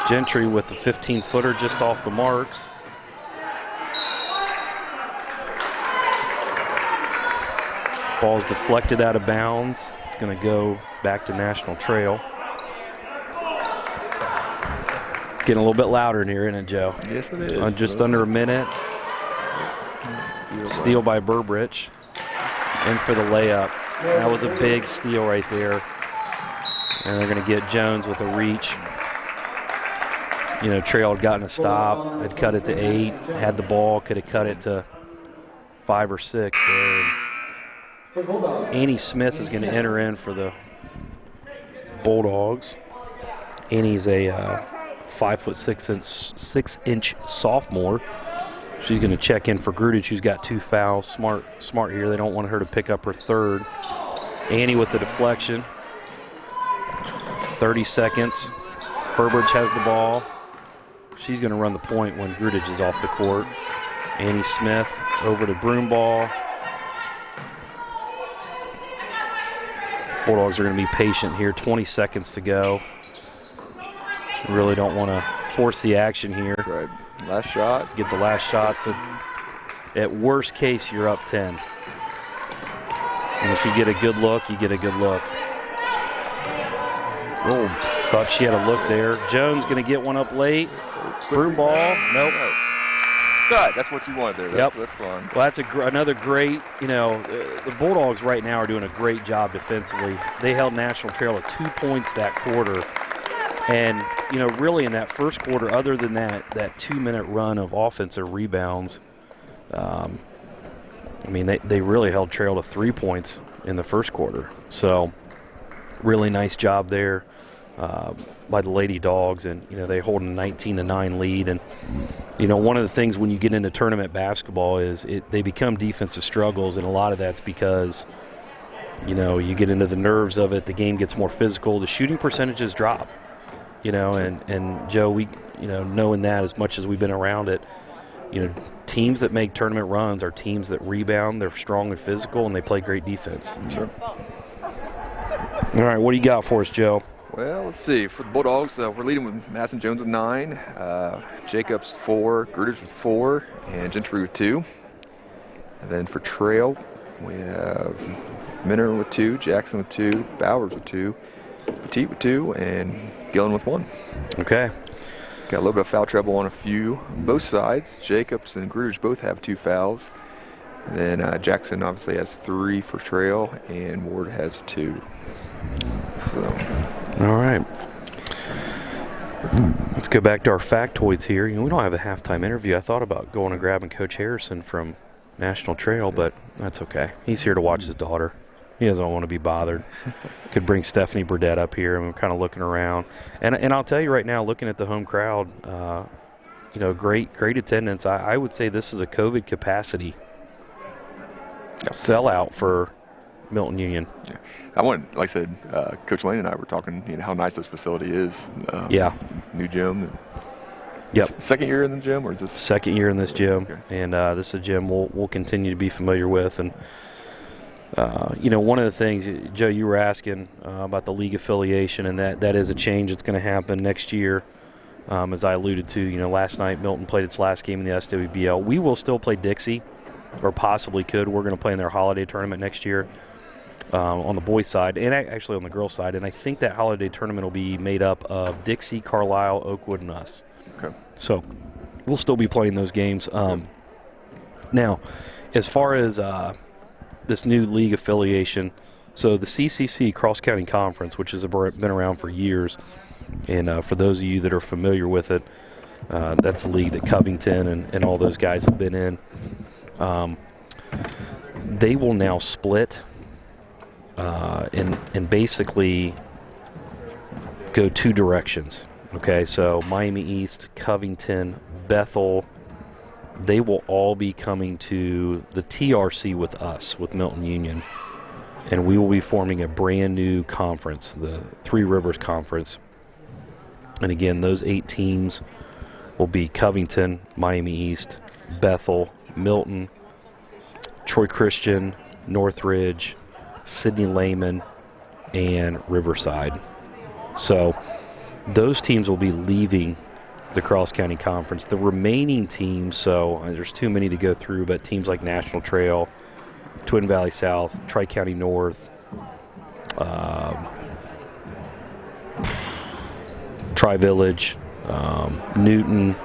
Speaker 1: Gentry with a 15-footer just off the mark. Ball's deflected out of bounds. It's going to go back to National Trail. It's getting a little bit louder in here, isn't it, Joe?
Speaker 4: Yes, it is.
Speaker 1: Just under a minute. Steal by Burbridge. in for the layup. That was a big steal right there. And they're going to get Jones with a reach. You know, Trail had gotten a stop, had cut it to 8, had the ball, could have cut it to 5 or 6 there. Annie Smith is going to enter in for the Bulldogs. Annie's a 5'6" 6-inch sophomore. She's going to check in for Grudich, who's got 2 fouls. Smart here. They don't want her to pick up her 3rd. Annie with the deflection. 30 seconds. Burbridge has the ball. She's going to run the point when Grudich is off the court. Annie Smith over to Broomball. Bulldogs are going to be patient here. 20 seconds to go. Really don't want to force the action here.
Speaker 4: That's right. Last shot.
Speaker 1: Get the last shot. So at worst case, you're up 10. And if you get a good look, you get a good look. Oh, thought she had a look there. Jones going to get one up late. Broomball. Nope.
Speaker 4: Good. That's what you wanted there. That's fun.
Speaker 1: Well, that's another great, you know, the Bulldogs right now are doing a great job defensively. They held National Trail to 2 points that quarter. And, you know, really in that first quarter, other than that 2-minute run of offensive rebounds, I mean, they really held Trail to 3 points in the first quarter. So, really nice job there by the Lady Dogs. And, you know, they hold a 19-9 lead. And, you know, one of the things when you get into tournament basketball is they become defensive struggles, and a lot of that's because, you know, you get into the nerves of it, the game gets more physical, the shooting percentages drop. You know, and Joe, we, you know, knowing that as much as we've been around it, you know, teams that make tournament runs are teams that rebound, they're strong and physical, and they play great defense.
Speaker 4: Sure.
Speaker 1: All right, what do you got for us, Joe?
Speaker 4: Well, let's see. For the Bulldogs, we're leading with Madison Jones with 9, Jacobs 4, Grudich with 4, and Gentry with 2. And then for Trail, we have Minner with 2, Jackson with 2, Bowers with 2, Petit with 2, and Gillen with 1.
Speaker 1: Okay.
Speaker 4: Got a little bit of foul trouble on a few. Both sides, Jacobs and Grudich both have 2 fouls. And then Jackson obviously has 3 for Trail, and Ward has 2. So.
Speaker 1: All right. Let's go back to our factoids here. You know, we don't have a halftime interview. I thought about going and grabbing Coach Harrison from National Trail, but that's okay. He's here to watch his daughter. He doesn't want to be bothered. Could bring Stephanie Burdett up here, and we're kind of looking around. And I'll tell you right now, looking at the home crowd, you know, great attendance. I would say this is a COVID capacity sellout for Milton-Union.
Speaker 4: Yeah. I want, like I said, Coach Lane and I were talking, you know, how nice this facility is.
Speaker 1: Yeah.
Speaker 4: New gym.
Speaker 1: Yep.
Speaker 4: Second year in the gym, or is this?
Speaker 1: Second year in this gym,
Speaker 4: okay.
Speaker 1: And this is a gym we'll continue to be familiar with. And you know, one of the things, Joe, you were asking about the league affiliation, and that is a change that's going to happen next year. As I alluded to, you know, last night Milton played its last game in the SWBL. We will still play Dixie, or possibly could. We're going to play in their holiday tournament next year on the boys' side, and actually on the girls' side. And I think that holiday tournament will be made up of Dixie, Carlisle, Oakwood, and us.
Speaker 4: Okay.
Speaker 1: So we'll still be playing those games. Now, as far as this new league affiliation, so the CCC, Cross County Conference, which has been around for years, and for those of you that are familiar with it, that's a league that Covington and all those guys have been in. They will now split and basically go 2 directions. Okay, so Miami East, Covington, Bethel, they will all be coming to the TRC with us, with Milton-Union, and we will be forming a brand new conference, the Three Rivers Conference. And again, those 8 teams will be Covington, Miami East, Bethel, Milton, Troy Christian, Northridge, Sidney Lehman, and Riverside. So those teams will be leaving the Cross County Conference. The remaining teams, so there's too many to go through, but teams like National Trail, Twin Valley South, Tri-County North, Tri-Village, Newton,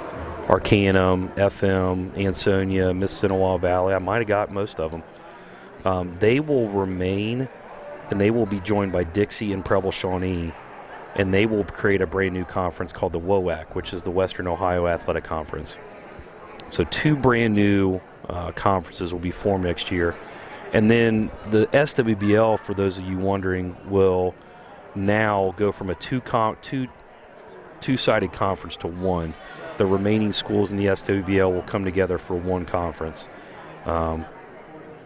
Speaker 1: Arcanum, FM, Ansonia, Miss Sinawah Valley. I might have got most of them. They will remain, and they will be joined by Dixie and Preble Shawnee, and they will create a brand new conference called the WOAC, which is the Western Ohio Athletic Conference. So 2 brand new conferences will be formed next year. And then the SWBL, for those of you wondering, will now go from a two-sided conference to one. The remaining schools in the SWBL will come together for one conference.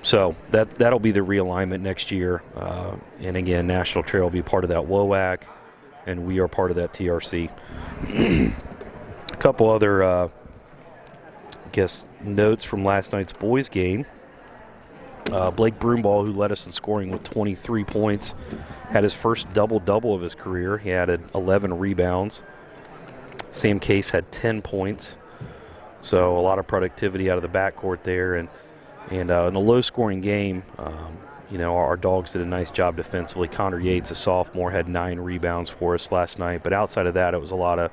Speaker 1: So that'll be the realignment next year. And again, National Trail will be part of that WOAC, and we are part of that TRC. A couple other, notes from last night's boys game. Blake Broomball, who led us in scoring with 23 points, had his first double-double of his career. He added 11 rebounds. Sam Case had 10 points. So a lot of productivity out of the backcourt there. And in a low-scoring game, our Dogs did a nice job defensively. Connor Yates, a sophomore, had 9 rebounds for us last night. But outside of that, it was a lot of,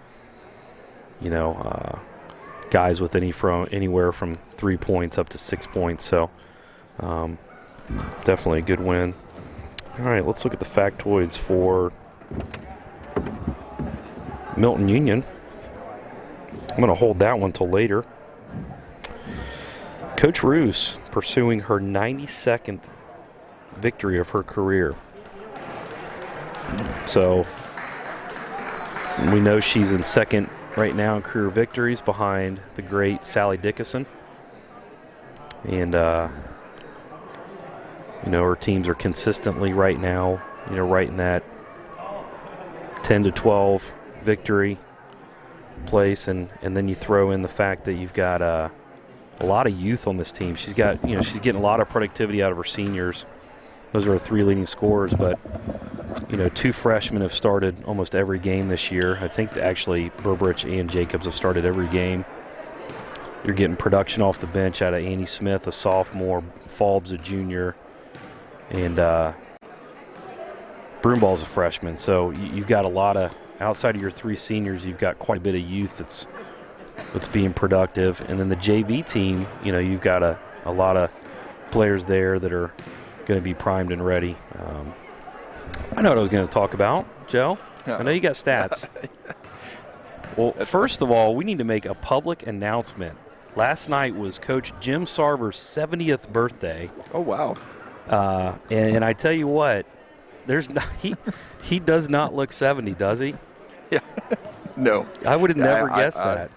Speaker 1: guys with anywhere from 3 points up to 6 points. So definitely a good win. All right, let's look at the factoids for Milton-Union. I'm going to hold that one till later. Coach Roos pursuing her 92nd victory of her career. So we know she's in second right now in career victories behind the great Sally Dickinson. And, her teams are consistently right now, right in that 10 to 12 victory place. And then you throw in the fact that you've got a lot of youth on this team. She's got, she's getting a lot of productivity out of her seniors. Those are her 3 leading scorers, but 2 freshmen have started almost every game this year. I think actually Burbridge and Jacobs have started every game. You're getting production off the bench out of Annie Smith, a sophomore, Falbs, a junior, and Broomball's a freshman. So you've got a lot of, outside of your 3 seniors, you've got quite a bit of youth that's being productive. And then the JV team, you've got a lot of players there that are going to be primed and ready. I know what I was going to talk about, Joe. I know you got stats. Well, first of all, we need to make a public announcement. Last night was Coach Jim Sarver's 70th birthday.
Speaker 4: Oh, wow.
Speaker 1: And I tell you what, he does not look 70, does he?
Speaker 4: Yeah. No.
Speaker 1: I would have never guessed that.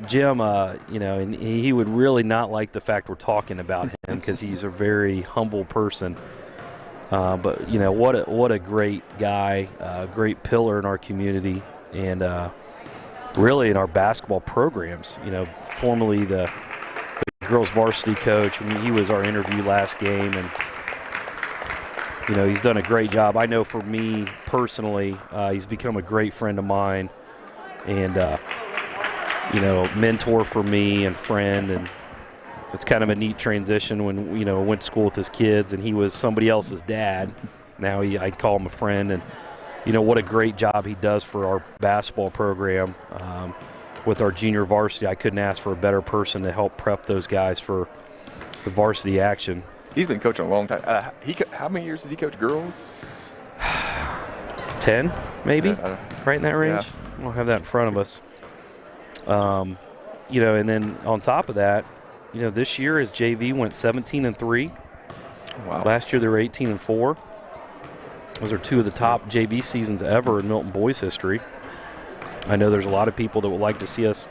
Speaker 1: Jim, and he would really not like the fact we're talking about him because he's a very humble person. But what a great guy, great pillar in our community, and really in our basketball programs. Formerly the girls varsity coach. I mean, he was our interview last game, and he's done a great job. I know for me personally, he's become a great friend of mine, and mentor for me and friend, and it's kind of a neat transition when went to school with his kids, and he was somebody else's dad. Now I call him a friend, and what a great job he does for our basketball program with our junior varsity. I couldn't ask for a better person to help prep those guys for the varsity action.
Speaker 4: He's been coaching a long time. How many years did he coach girls?
Speaker 1: 10, maybe, right in that range. Yeah. We'll have that in front of us. And then on top of that, this year his JV went 17-3.
Speaker 4: Wow.
Speaker 1: Last year they were 18-4. Those are 2 of the top JV seasons ever in Milton boys history. I know there's a lot of people that would like to see us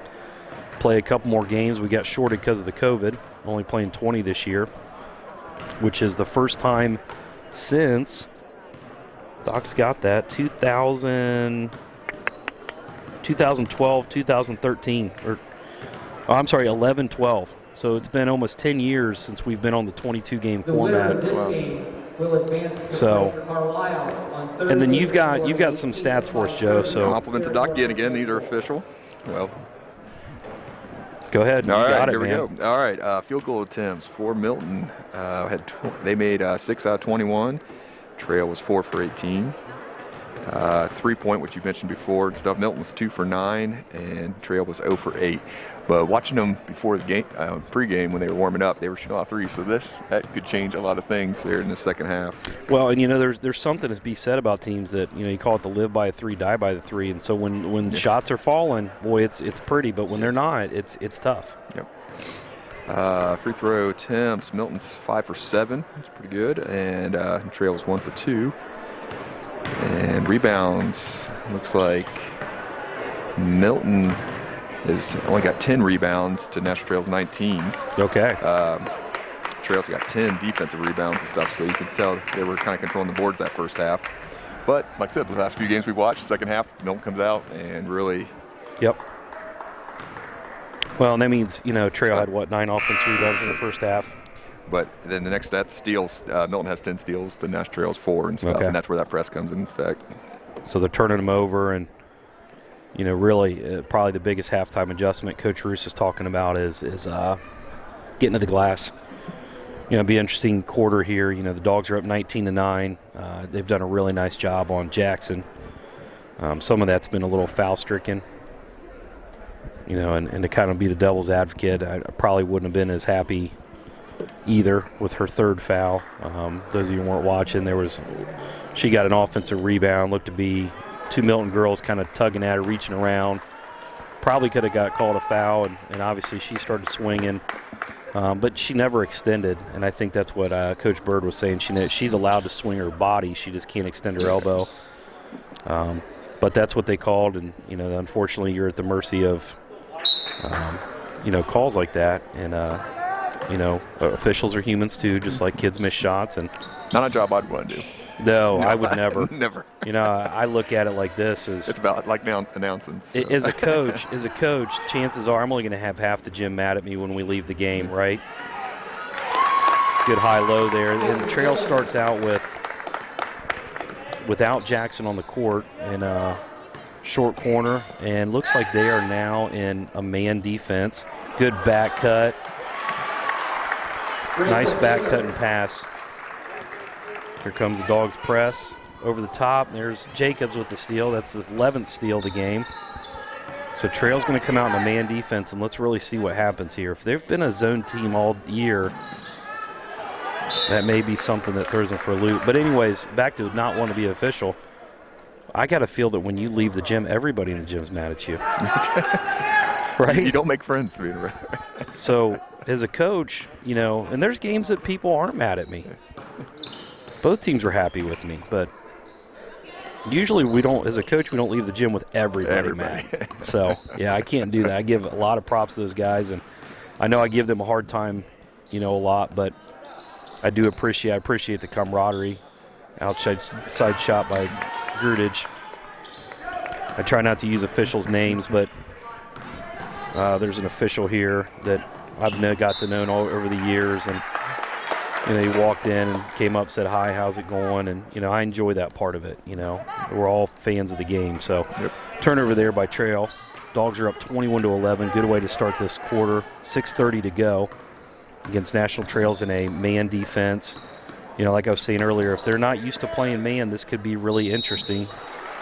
Speaker 1: play a couple more games. We got shorted because of the COVID, only playing 20 this year, which is the first time since, Doc's got that, 2012, 2013, or I'm sorry, 11-12. So it's been almost 10 years since we've been on the 22-game format. So, and then you've got some stats for us, Joe. So
Speaker 4: compliments of Doc again. These are official. Well,
Speaker 1: go ahead.
Speaker 4: All right,
Speaker 1: here
Speaker 4: we go. All right, field goal attempts for Milton. They made 6 out of 21. Trail was 4 for 18. 3-point, which you mentioned before, and stuff. Milton was 2 for 9, and Trail was 0 for 8. But watching them before the game, pregame when they were warming up, they were shooting a lot of threes. So that could change a lot of things there in the second half.
Speaker 1: Well, and there's something to be said about teams that you call it the live by a 3, die by the 3, and so when shots are falling, boy, it's pretty, but when they're not, it's tough.
Speaker 4: Yep. Free throw attempts, Milton's 5 for 7. That's pretty good, and Trail was 1 for 2. And rebounds, looks like Milton has only got 10 rebounds to National Trail's 19.
Speaker 1: Okay.
Speaker 4: Trail's got 10 defensive rebounds and stuff, so you can tell they were kind of controlling the boards that first half. But like I said, the last few games we've watched, second half, Milton comes out and really.
Speaker 1: Yep. Well, and that means Trail had 9 offensive rebounds in the first half.
Speaker 4: But then the next stat, steals. Milton has 10 steals. The National Trail's 4 and stuff, and that's where that press comes in effect.
Speaker 1: So they're turning them over, and really probably the biggest halftime adjustment Coach Roos is talking about is getting to the glass. It'll be an interesting quarter here. The Dogs are up 19-9. They've done a really nice job on Jackson. Some of that's been a little foul-stricken. And to kind of be the devil's advocate, I probably wouldn't have been as happy either with her third foul. Those of you who weren't watching, she got an offensive rebound, looked to be 2 Milton girls kind of tugging at her, reaching around. Probably could have got called a foul, and obviously she started swinging, but she never extended, and I think that's what Coach Bird was saying. She's allowed to swing her body, she just can't extend her elbow. But that's what they called, and unfortunately you're at the mercy of calls like that, and officials are humans too, just like kids miss shots. And
Speaker 4: not a job I'd want to do.
Speaker 1: No, I would never.
Speaker 4: Never.
Speaker 1: I look at it like this:
Speaker 4: it's about like now announcing. So.
Speaker 1: As a coach, chances are I'm only going to have half the gym mad at me when we leave the game, right? Good high-low there, and the Trail starts out without Jackson on the court in a short corner, and looks like they are now in a man defense. Good back cut. Nice back cut and pass. Here comes the Dogs press over the top. There's Jacobs with the steal. That's his 11th steal of the game. So Trail's going to come out in a man defense, and let's really see what happens here. If they've been a zone team all year, that may be something that throws them for a loop. But anyways, back to not want to be official. I got to feel that when you leave the gym, everybody in the gym's mad at you. Right?
Speaker 4: You don't make friends being right.
Speaker 1: So as a coach, and there's games that people aren't mad at me. Both teams were happy with me, but usually we don't, as a coach, we don't leave the gym with everybody mad. So, yeah, I can't do that. I give a lot of props to those guys, and I know I give them a hard time, a lot, but I appreciate the camaraderie. Outside shot by Grudage. I try not to use officials' names, but there's an official here that I've got to know all over the years, and he walked in and came up, said, "Hi, how's it going?" And, I enjoy that part of it, We're all fans of the game. So, turnover there by Trail. Dogs are up 21-11. Good way to start this quarter. 6:30 to go against National Trails in a man defense. Like I was saying earlier, if they're not used to playing man, this could be really interesting.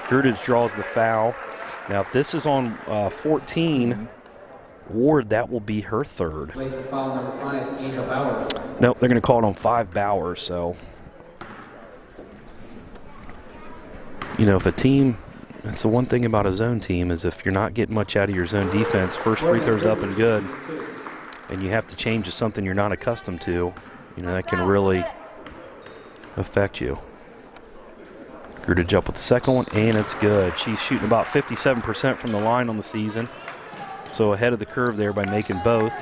Speaker 1: Grudage draws the foul. Now, if this is on 14, Ward, that will be her third.
Speaker 5: Foul number 5, Angel Bauer.
Speaker 1: Nope, they're going to call it on 5 Bauer. So, if a team, that's the one thing about a zone team is if you're not getting much out of your zone defense, first free throw's up and good, and you have to change to something you're not accustomed to, that can really affect you. Grudage up with the second one, and it's good. She's shooting about 57% from the line on the season. So ahead of the curve there by making both.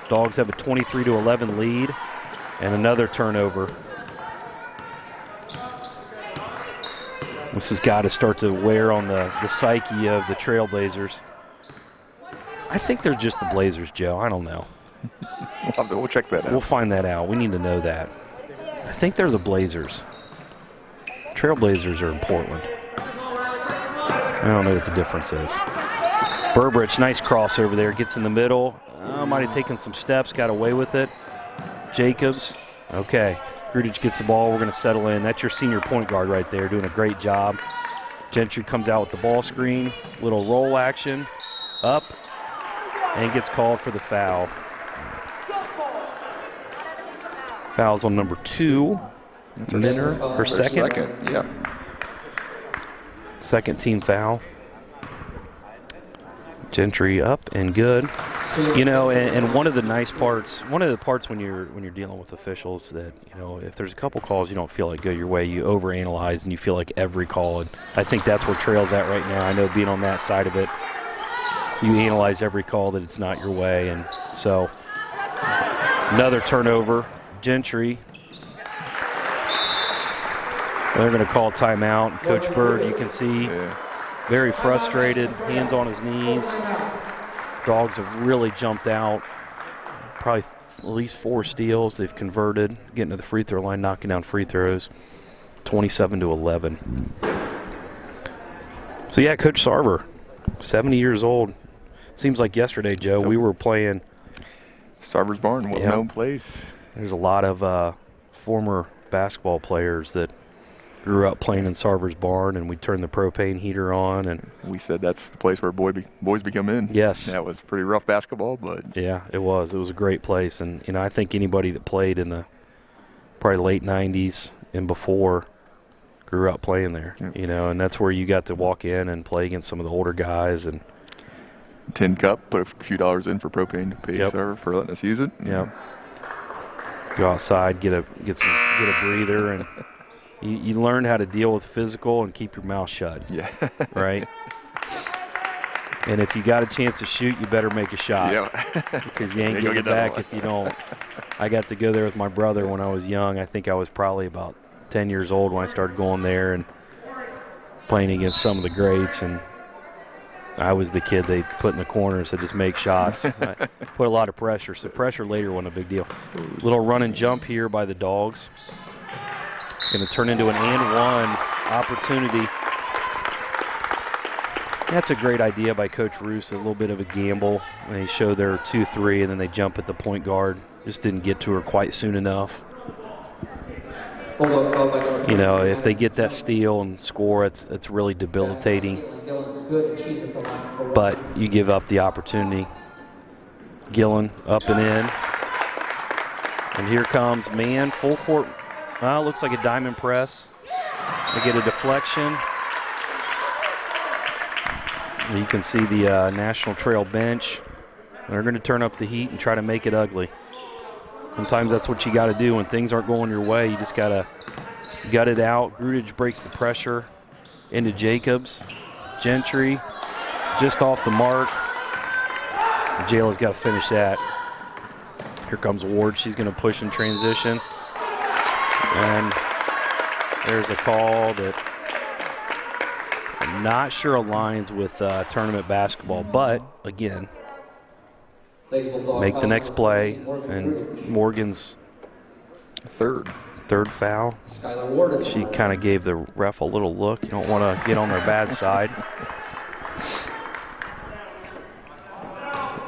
Speaker 1: Dogs have a 23-11 lead and another turnover. This has got to start to wear on the psyche of the Trailblazers. I think they're just the Blazers, Joe. I don't know.
Speaker 4: We'll check that out.
Speaker 1: We'll find that out. We need to know that. I think they're the Blazers. Trailblazers are in Portland. I don't know what the difference is. Burbridge, nice crossover there. Gets in the middle. Might have taken some steps, got away with it. Jacobs. Okay. Grudage gets the ball. We're going to settle in. That's your senior point guard right there, doing a great job. Gentry comes out with the ball screen, little roll action, up, and gets called for the foul. Foul's on number 2. Minner, her second.
Speaker 4: Yeah.
Speaker 1: Second team foul. Gentry up and good. You know, and one of the nice parts, when you're dealing with officials, that, you know, if there's a couple calls you don't feel like go your way, you overanalyze and you feel like every call. And I think that's where Trail's at right now. I know, being on that side of it, you analyze every call that it's not your way. And so another turnover. Gentry. They're going to call timeout. Coach Bird, you can see, very frustrated, hands on his knees. Dogs have really jumped out. Probably at least 4 steals they've converted, getting to the free throw line, knocking down free throws. 27-11. So yeah, Coach Sarver, 70 years old. Seems like yesterday, Joe, we were playing
Speaker 4: Sarver's Barn, well-known place.
Speaker 1: There's a lot of former basketball players that grew up playing in Sarver's Barn, and we turned the propane heater on, and
Speaker 4: we said that's the place where boys become in.
Speaker 1: Yes.
Speaker 4: That was pretty rough basketball, but
Speaker 1: yeah, it was. It was a great place, and you know, I think anybody that played in the probably late 90s and before grew up playing there. Yep. You know, and that's where you got to walk in and play against some of the older guys. And
Speaker 4: Tin Cup, put a few dollars in for propane to pay Sarver for letting us use it.
Speaker 1: Yep. Go outside, get a breather, and you learn how to deal with physical and keep your mouth shut.
Speaker 4: Yeah.
Speaker 1: Right? And if you got a chance to shoot, you better make a shot.
Speaker 4: Yeah.
Speaker 1: Because you ain't getting it back if you don't. I got to go there with my brother when I was young. I think I was probably about 10 years old when I started going there and playing against some of the greats. And I was the kid they put in the corner and said, just make shots. I put a lot of pressure. So pressure later wasn't a big deal. Little run and jump here by the Dogs. It's going to turn into an and-one opportunity. That's a great idea by Coach Roos, a little bit of a gamble. They show their 2-3, and then they jump at the point guard. Just didn't get to her quite soon enough. You know, if they get that steal and score, it's really debilitating. But you give up the opportunity. Gillen up and in. And here comes man, full court. Looks like a diamond press. They get a deflection. You can see the National Trail bench. They're going to turn up the heat and try to make it ugly. Sometimes that's what you got to do when things aren't going your way. You just got to gut it out. Grudage breaks the pressure into Jacobs. Gentry just off the mark. Jayla's got to finish that. Here comes Ward. She's going to push in transition. And there's a call that I'm not sure aligns with tournament basketball. But, again, make the next play. And Morgan's third foul. She kind of gave the ref a little look. You don't want to get on their bad side.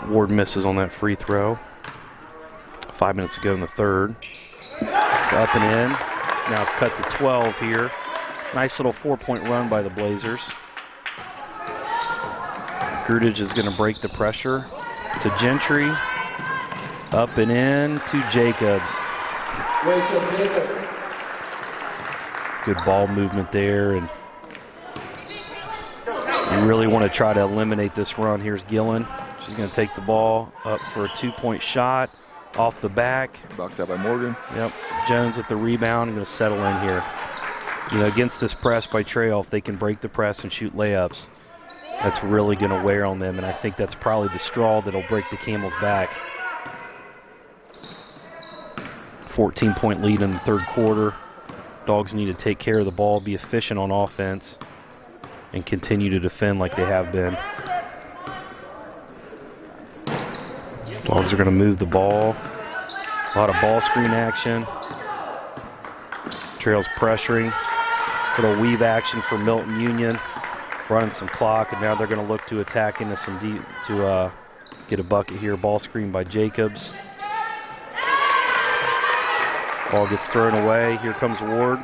Speaker 1: Ward misses on that free throw. 5 minutes to go in the third. It's up and in. Now cut to 12 here. Nice little 4-point run by the Blazers. Grudage is going to break the pressure to Gentry. Up and in to Jacobs. Good ball movement there, and you really want to try to eliminate this run. Here's Gillen. She's going to take the ball up for a 2-point shot off the back.
Speaker 4: Box out by Morgan.
Speaker 1: Yep. Jones with the rebound. Going to settle in here. You know, against this press by Trail, if they can break the press and shoot layups, that's really going to wear on them, and I think that's probably the straw that'll break the camel's back. 14-point lead in the third quarter. Dogs need to take care of the ball, be efficient on offense, and continue to defend like they have been. Dogs are going to move the ball. A lot of ball screen action. Trail's pressuring. Little weave action for Milton-Union. Running some clock, and now they're going to look to attack into some deep to get a bucket here. Ball screen by Jacobs. Ball gets thrown away. Here comes Ward.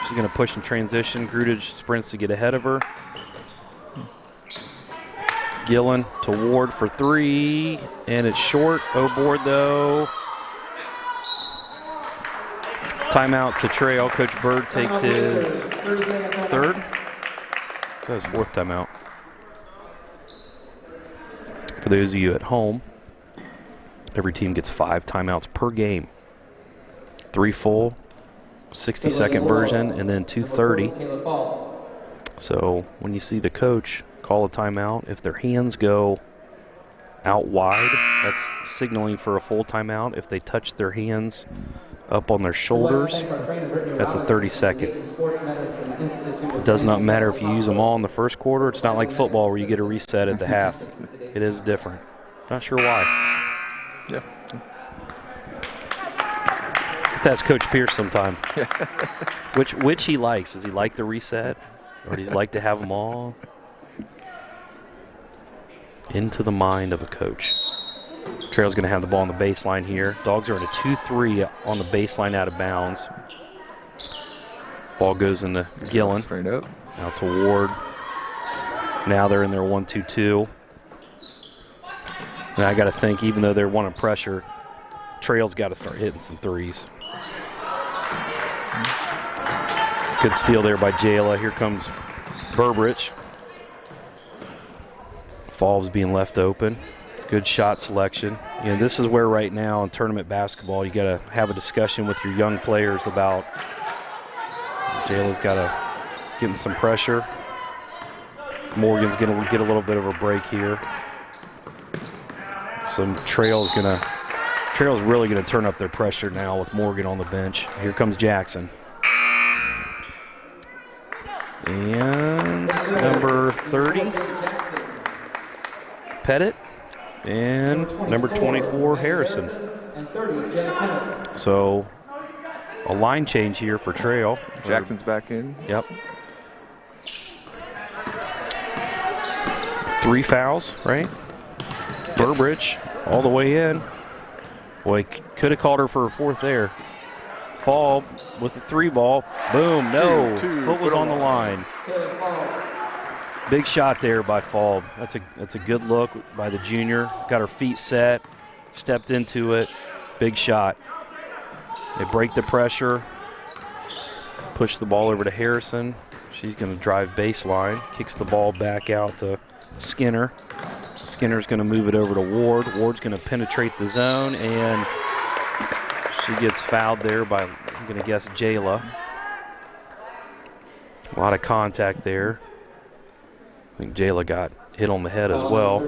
Speaker 1: She's going to push in transition. Grudage sprints to get ahead of her. Gillen to Ward for 3, and it's short. Oh, board though. Timeout to Trail. Coach Bird takes his 3rd. That was 4th timeout. For those of you at home, every team gets 5 timeouts per game. 3 full, 60-second version, and then 2 30. So when you see the coach call a timeout, if their hands go out wide, that's signaling for a full timeout. If they touch their hands up on their shoulders, that's a 30-second. It does not matter if you use them all in the first quarter. It's not like football where you get a reset at the half. It is different. Not sure why.
Speaker 4: Yeah.
Speaker 1: That's Coach Pierce sometime. Which he likes. Does he like the reset, or does he like to have them all? Into the mind of a coach. Trail's going to have the ball on the baseline here. Dogs are in a 2-3 on the baseline out of bounds. Ball goes into Gillen.
Speaker 4: Straight up.
Speaker 1: Out to Ward. Now they're in their 1-2-2. And I got to think, even though they're wanting pressure, Trail's got to start hitting some threes. Good steal there by Jayla. Here comes Burbridge. Fall's being left open. Good shot selection. You know, this is where right now in tournament basketball you got to have a discussion with your young players about Jayla's got to get in some pressure. Morgan's going to get a little bit of a break here. So Trail's really going to turn up their pressure now with Morgan on the bench. Here comes Jackson. And number 30, Pettit. And number 24, Harrison. So a line change here for Trail.
Speaker 4: Jackson's back in.
Speaker 1: Yep. 3 fouls, right? Yes. Burbridge all the way in. Boy, could have called her for a 4th there. Fall with the 3 ball. Boom, no. Foot was on the line. Big shot there by Fall. That's a good look by the junior. Got her feet set, stepped into it. Big shot. They break the pressure. Push the ball over to Harrison. She's going to drive baseline. Kicks the ball back out to Skinner. Skinner's going to move it over to Ward. Ward's going to penetrate the zone, and she gets fouled there by, I'm going to guess, Jayla. A lot of contact there. I think Jayla got hit on the head as well.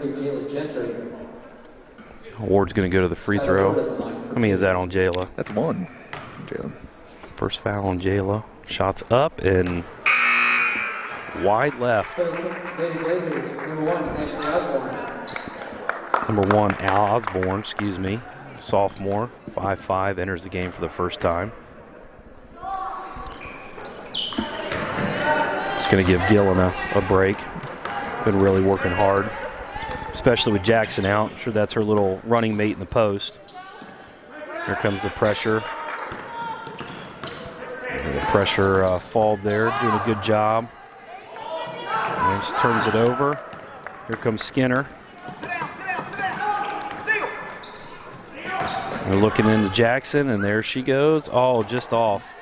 Speaker 1: Ward's going to go to the free throw. How many is that on Jayla?
Speaker 4: That's 1. Jayla.
Speaker 1: First foul on Jayla. Shots up and wide left. Number 1, Al Osborne, excuse me. Sophomore, 5'5", enters the game for the first time. Just going to give Gillen a break. Been really working hard, especially with Jackson out. I'm sure that's her little running mate in the post. Here comes the pressure. And the pressure Fall there, doing a good job. And she turns it over. Here comes Skinner. They're looking into Jackson, and there she goes. Oh, just off.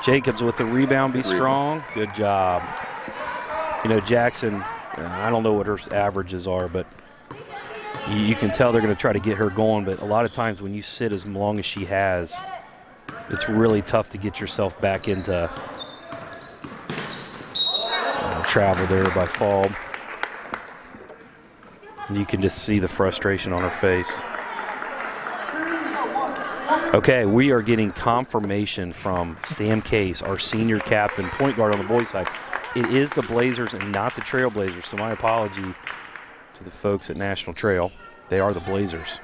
Speaker 1: Jacobs with the rebound, be strong. Good job. You know, Jackson, I don't know what her averages are, but you can tell they're going to try to get her going. But a lot of times when you sit as long as she has, it's really tough to get yourself back into travel there by Fall. And you can just see the frustration on her face. Okay, we are getting confirmation from Sam Case, our senior captain, point guard on the boys' side. It is the Blazers and not the Trailblazers, so my apology to the folks at National Trail. They are the Blazers.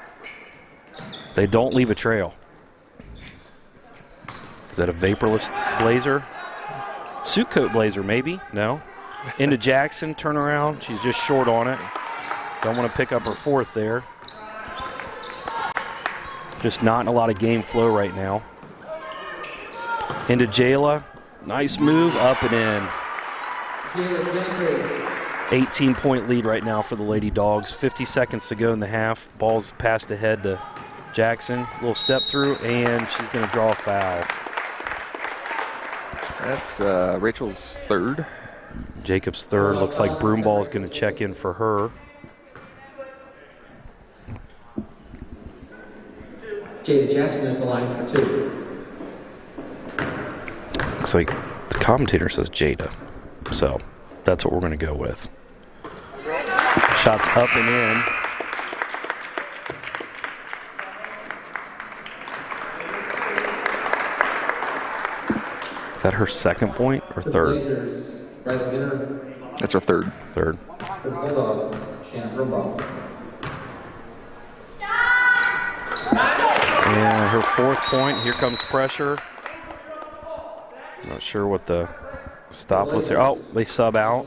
Speaker 1: They don't leave a trail. Is that a vaporless blazer? Suit coat blazer, maybe? No. Into Jackson, turn around. She's just short on it. Don't want to pick up her 4th there. Just not a lot of game flow right now. Into Jayla. Nice move, up and in. 18-point lead right now for the Lady Dogs. 50 seconds to go in the half. Ball's passed ahead to Jackson. Little step through, and she's going to draw a foul.
Speaker 4: That's Rachel's third.
Speaker 1: Jacob's third. Looks like Broomball is going to check in for her.
Speaker 5: Jada Jackson at the line for 2.
Speaker 1: Looks like the commentator says Jada, so that's what we're going to go with. Shots up and in. Is that her second point or third?
Speaker 4: That's her third.
Speaker 1: Third. And her fourth point. Here comes pressure. Not sure what the stop was here. Oh, they sub out.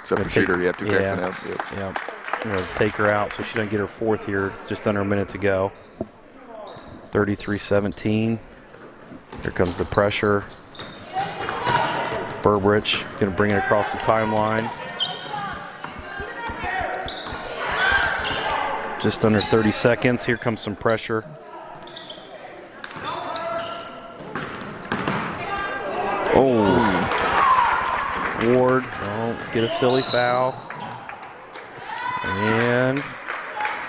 Speaker 4: Except for shooter, you have to Jackson out. Yep.
Speaker 1: Yeah. I'm going to take her out so she doesn't get her fourth here. Just under a minute to go. 33-17. Here comes the pressure. Burbridge going to bring it across the timeline. Just under 30 seconds. Here comes some pressure. Oh. Ward, don't get a silly foul. And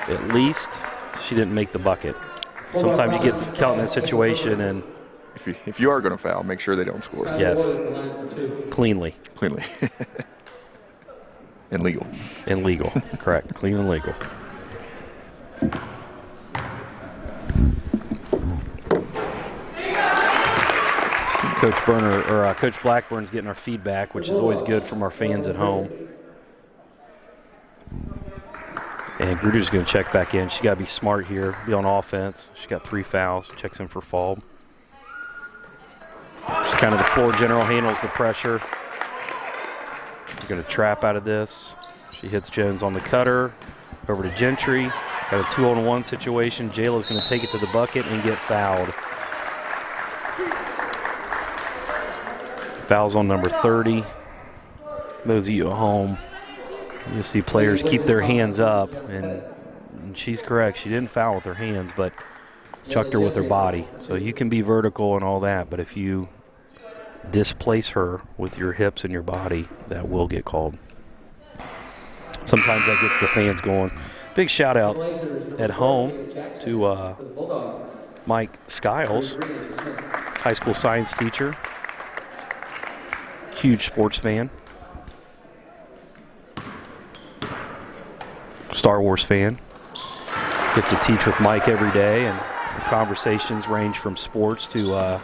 Speaker 1: at least she didn't make the bucket. Sometimes you get caught in that situation, and
Speaker 4: if you are going to foul, make sure they don't score.
Speaker 1: Yes, cleanly.
Speaker 4: Cleanly. And legal.
Speaker 1: And legal, correct. Clean and legal. Coach Blackburn's getting our feedback, which is always good from our fans at home. And Gruder's going to check back in. She's got to be smart here, be on offense. She's got 3 fouls, checks in for fall. She's kind of the floor general, handles the pressure. We're going to trap out of this. She hits Jones on the cutter, over to Gentry. Got a 2-on-1 situation. Jayla's going to take it to the bucket and get fouled. Fouls on number 30. Those of you at home, you'll see players keep their hands up, and she's correct. She didn't foul with her hands, but chucked her with her body. So you can be vertical and all that, but if you displace her with your hips and your body, that will get called. Sometimes that gets the fans going. Big shout out at home to Mike Skiles, high school science teacher. Huge sports fan. Star Wars fan. Get to teach with Mike every day, and the conversations range from sports to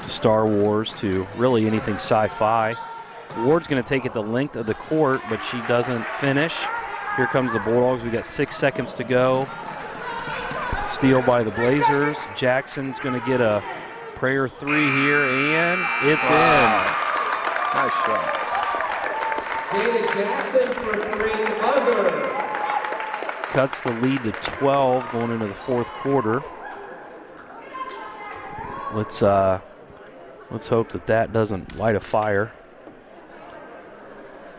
Speaker 1: Star Wars to really anything sci-fi. Ward's going to take it the length of the court, but she doesn't finish. Here comes the Bulldogs. We got 6 seconds to go. Steal by the Blazers. Jackson's going to get a prayer 3 here, and it's in.
Speaker 4: Nice shot.
Speaker 5: Jada Jackson for 3, buzzer.
Speaker 1: Cuts the lead to 12 going into the fourth quarter. Let's hope that doesn't light a fire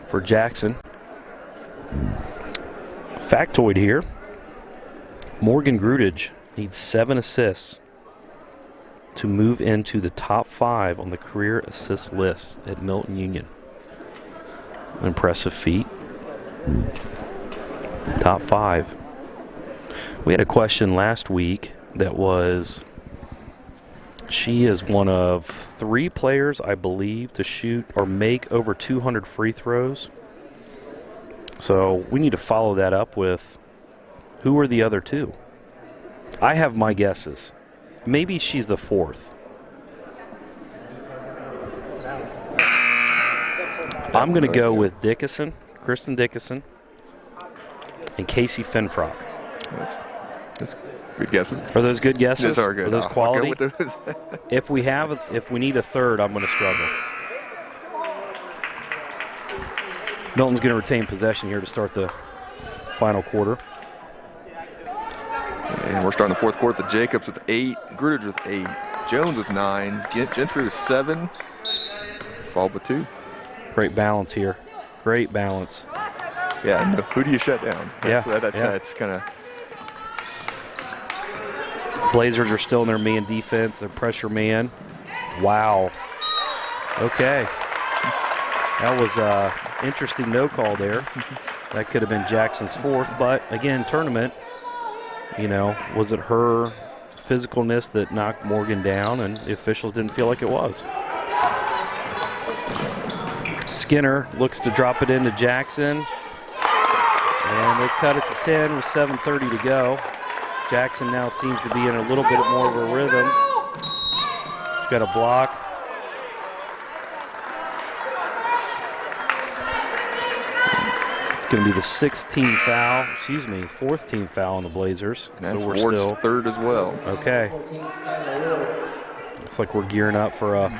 Speaker 1: for Jackson. Factoid here. Morgan Grudage needs 7 assists to move into the top 5 on the career assist list at Milton-Union. An impressive feat. Top 5. We had a question last week that was, she is one of 3 players, I believe, to shoot or make over 200 free throws. So we need to follow that up with, who are the other 2? I have my guesses. Maybe she's the 4th. I'm going to go with Dickinson, Kristen Dickinson, and Casey Finfrock.
Speaker 4: That's good guesses.
Speaker 1: Are those good guesses?
Speaker 4: Those are good.
Speaker 1: Are those quality?
Speaker 4: I'll go with those.
Speaker 1: If we need a 3rd, I'm going to struggle. Milton's going to retain possession here to start the final quarter.
Speaker 4: And we're starting the fourth quarter with Jacobs with 8, Grudage with 8, Jones with 9. Gentry with 7. Followed with 2.
Speaker 1: Great balance here. Great balance.
Speaker 4: Yeah, no, who do you shut down? That's kind of.
Speaker 1: Blazers are still in their man defense, their pressure man. Wow. Okay. That was an interesting no call there. That could have been Jackson's 4th, but again, tournament, you know, was it her physicalness that knocked Morgan down, and the officials didn't feel like it was. Skinner looks to drop it into Jackson, and they cut it to 10 with 7:30 to go. Jackson now seems to be in a little bit more of a rhythm. Got a block. It's going to be the 4th team foul on the Blazers.
Speaker 4: And that's
Speaker 1: so we're
Speaker 4: Ward's
Speaker 1: still
Speaker 4: 3rd as well.
Speaker 1: Okay. Looks like we're gearing up for a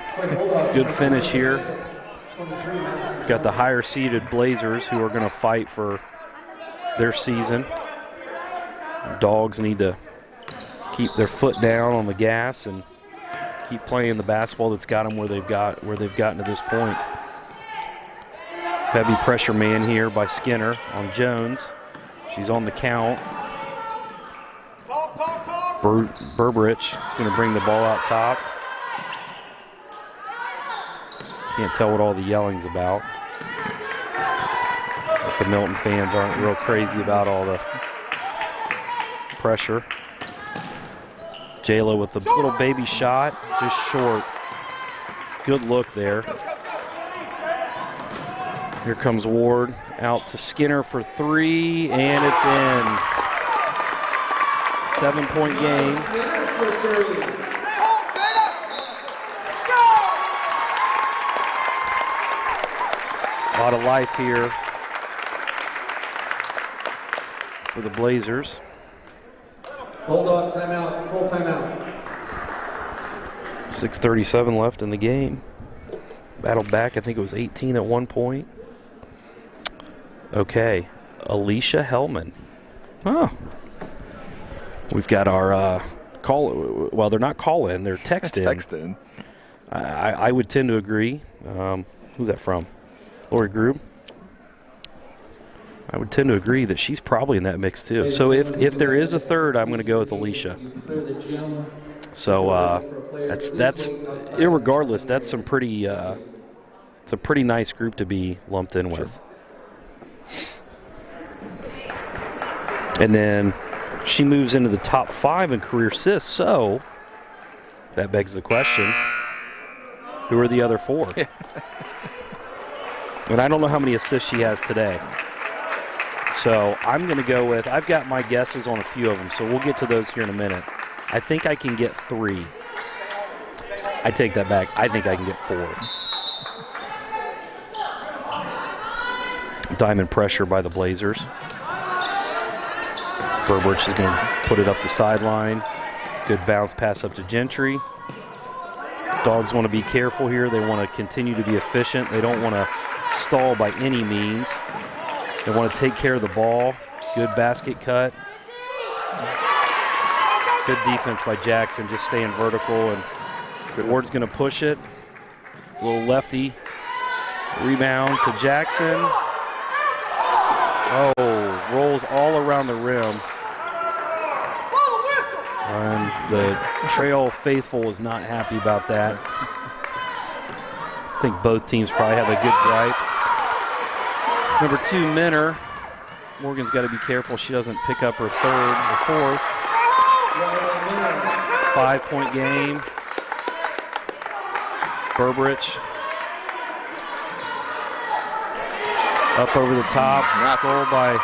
Speaker 1: good finish here. Got the higher seeded Blazers who are going to fight for their season. Dogs need to keep their foot down on the gas and keep playing the basketball that's got them where they've gotten to this point. Heavy pressure man here by Skinner on Jones. She's on the count. Berberich is going to bring the ball out top. Can't tell what all the yelling's about. But the Milton fans aren't real crazy about all the pressure. Jayla with the little baby shot, just short. Good look there. Here comes Ward out to Skinner for 3, and it's in. 7-point game. A lot of life here for the Blazers.
Speaker 5: Bulldog timeout, full timeout.
Speaker 1: 6:37 left in the game. Battled back, I think it was 18 at one point. Okay, Alicia Hellman. Oh. We've got our call, well, they're not call-in, they're text-in.
Speaker 4: Text-in.
Speaker 1: I would tend to agree. Who's that from? Lori Grube? I would tend to agree that she's probably in that mix too. So if there is a third, I'm going to go with Alicia. So that's irregardless, that's some pretty it's a pretty nice group to be lumped in with. And then she moves into the top 5 in career assists. So that begs the question: who are the other 4? And I don't know how many assists she has today. So I'm going to go with, I've got my guesses on a few of them, so we'll get to those here in a minute. I think I can get 3. I take that back. I think I can get 4. Diamond pressure by the Blazers. Berberich is going to put it up the sideline. Good bounce pass up to Gentry. Dogs want to be careful here. They want to continue to be efficient. They don't want to stall by any means. They want to take care of the ball. Good basket cut. Good defense by Jackson, just staying vertical. And Ward's going to push it. A little lefty. Rebound to Jackson. Oh, rolls all around the rim. And the Trail faithful is not happy about that. I think both teams probably have a good gripe. Number 2, Minner. Morgan's got to be careful she doesn't pick up her 3rd or 4th. 5-point game. Berberich. Up over the top. Stole by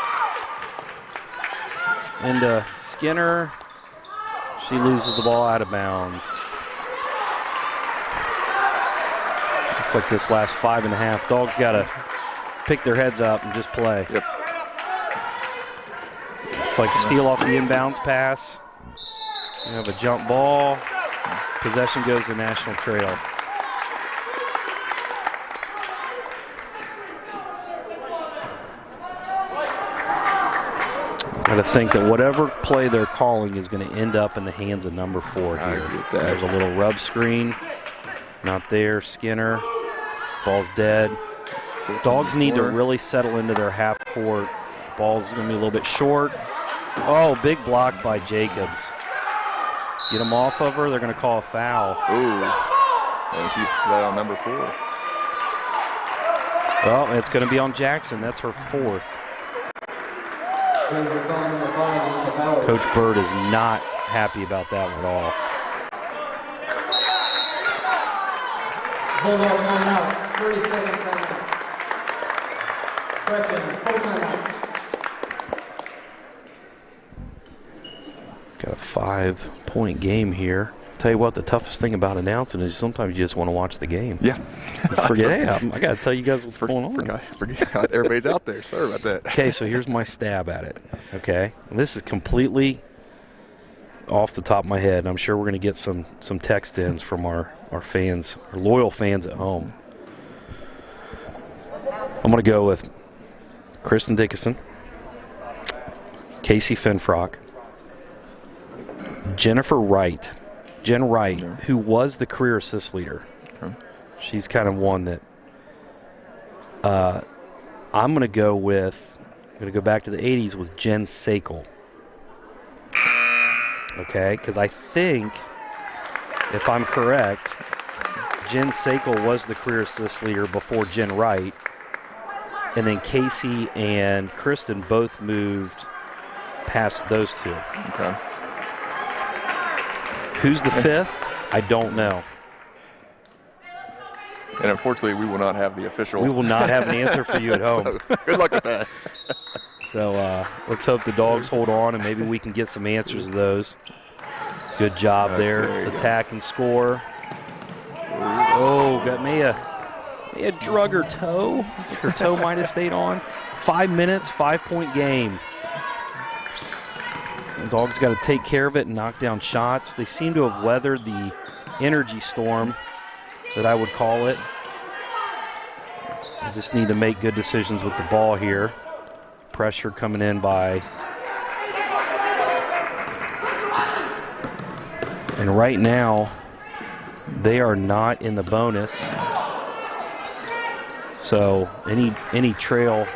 Speaker 1: into Skinner. She loses the ball out of bounds. Looks like this last 5.5. Dogs got to pick their heads up and just play.
Speaker 4: Yep.
Speaker 1: It's like steal off the inbounds pass. You have a jump ball. Possession goes to National Trail. got to think that whatever play they're calling is going to end up in the hands of number 4 here. There's a little rub screen. Not there. Skinner. Ball's dead. Dogs need to really settle into their half court. Ball's going to be a little bit short. Oh, big block by Jacobs. Get him off of her. They're going to call a foul.
Speaker 4: Ooh. And she got on number 4.
Speaker 1: Well, it's going to be on Jackson. That's her 4th. Coach Bird is not happy about that one at all.
Speaker 5: Hold on, timeout. 30 seconds timeout. Correction, full timeout.
Speaker 1: Got a 5-point game here. Tell you what, the toughest thing about announcing is sometimes you just want to watch the game.
Speaker 4: Yeah.
Speaker 1: You forget, hey, I got to tell you guys what's going on.
Speaker 4: Forgot everybody's out there. Sorry about that.
Speaker 1: Okay, so here's my stab at it. Okay, and this is completely off the top of my head. I'm sure we're going to get some text-ins from our fans, our loyal fans at home. I'm going to go with Kristen Dickinson, Casey Finfrock, Jen Wright, who was the career assist leader. She's kind of one that I'm going to go with. I'm going to go back to the 80s with Jen Sakel. Okay, because I think, if I'm correct, Jen Sakel was the career assist leader before Jen Wright. And then Casey and Kristen both moved past those two.
Speaker 4: Okay.
Speaker 1: Who's the 5th? I don't know.
Speaker 4: And unfortunately, we will not have the official.
Speaker 1: We will not have an answer for you at home.
Speaker 4: So, good luck with that.
Speaker 1: So let's hope the Dogs hold on and maybe we can get some answers to those. Good job there. It's attack and score. Oh, got Mia. Mia drug her toe. I think her toe might have stayed on. 5 minutes, 5-point game. The Dogs got to take care of it and knock down shots. They seem to have weathered the energy storm that I would call it. They just need to make good decisions with the ball here. Pressure coming in by. And right now, they are not in the bonus. So any trail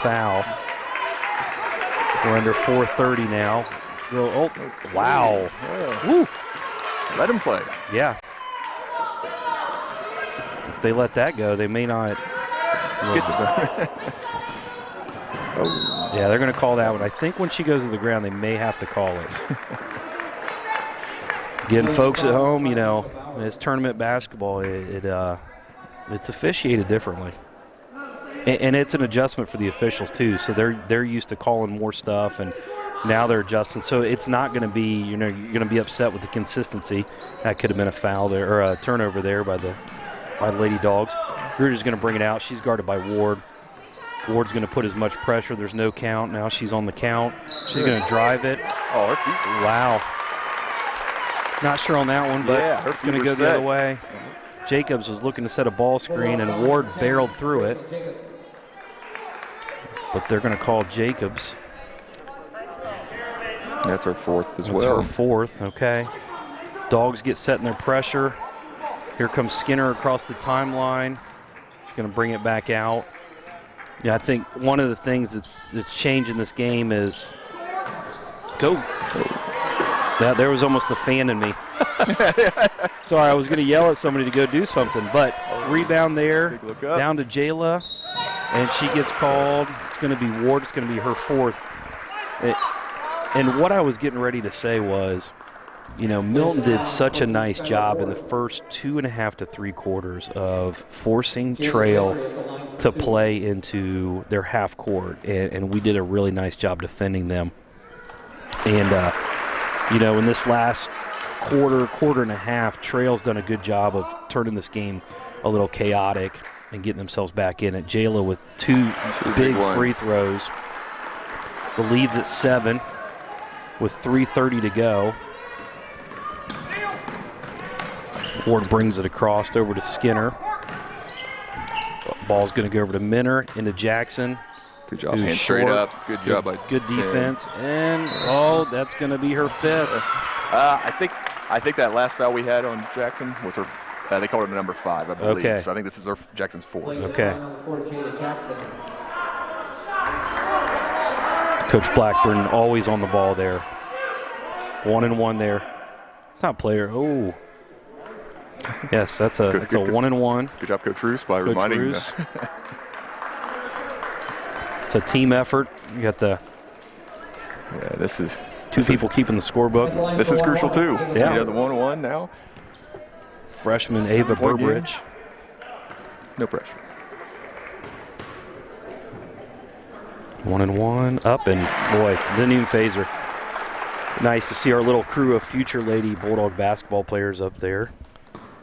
Speaker 1: foul. We're under 4:30 now. Oh, wow.
Speaker 4: Woo. Let him play.
Speaker 1: Yeah. If they let that go, they may not get the Oh. Yeah, they're going to call that one. I think when she goes to the ground, they may have to call it. Again, folks at home, you know, it's tournament basketball. It's officiated differently. And it's an adjustment for the officials, too. So they're used to calling more stuff, and now they're adjusting. So it's not going to be, you know, you're going to be upset with the consistency. That could have been a foul there, or a turnover there by the Lady Dogs. Gruder's going to bring it out. She's guarded by Ward. Ward's going to put as much pressure. There's no count. Now she's on the count. She's going to drive it.
Speaker 4: Oh,
Speaker 1: wow. Not sure on that one, but
Speaker 4: yeah,
Speaker 1: it's going to go the other way. Jacobs was looking to set a ball screen, and Ward barreled through it. But they're going to call Jacobs.
Speaker 4: That's our 4th as
Speaker 1: well. That's her 4th, okay. Dogs get set in their pressure. Here comes Skinner across the timeline. She's going to bring it back out. Yeah, I think one of the things that's changing this game is go. Yeah, there was almost the fan in me. Sorry, I was going to yell at somebody to go do something, but rebound there, down to Jayla, and she gets called. It's going to be Ward. It's going to be her 4th. And what I was getting ready to say was, you know, Milton did such a nice job in the first 2.5 to 3 quarters of forcing Trail to play into their half court, and we did a really nice job defending them. And, you know, in this last quarter and a half, Trail's done a good job of turning this game a little chaotic and getting themselves back in it. Jayla with two big free throws. The lead's at 7 with 3:30 to go. Ward brings it across over to Skinner. Ball's going to go over to Minner, into Jackson.
Speaker 4: Good job. Hand straight up. Good job by
Speaker 1: good defense. And that's going to be her 5th.
Speaker 4: I think that last foul we had on Jackson was her. They called it number 5, I believe.
Speaker 1: Okay.
Speaker 4: So I think this is Jackson's 4th.
Speaker 1: Okay. Coach Blackburn always on the ball there. 1-and-1 there. It's not player. Oh. Yes, that's a 1-and-1.
Speaker 4: Good job, Coach Roos, by reminding.
Speaker 1: Roos. It's a team effort. You got the.
Speaker 4: Yeah, this is.
Speaker 1: Two people keeping the scorebook.
Speaker 4: This is crucial too.
Speaker 1: Yeah.
Speaker 4: You know, the 1-1 now.
Speaker 1: Freshman Ava Burbridge.
Speaker 4: No pressure.
Speaker 1: 1-and-1 up, and boy, didn't even phase her. Nice to see our little crew of future Lady Bulldog basketball players up there.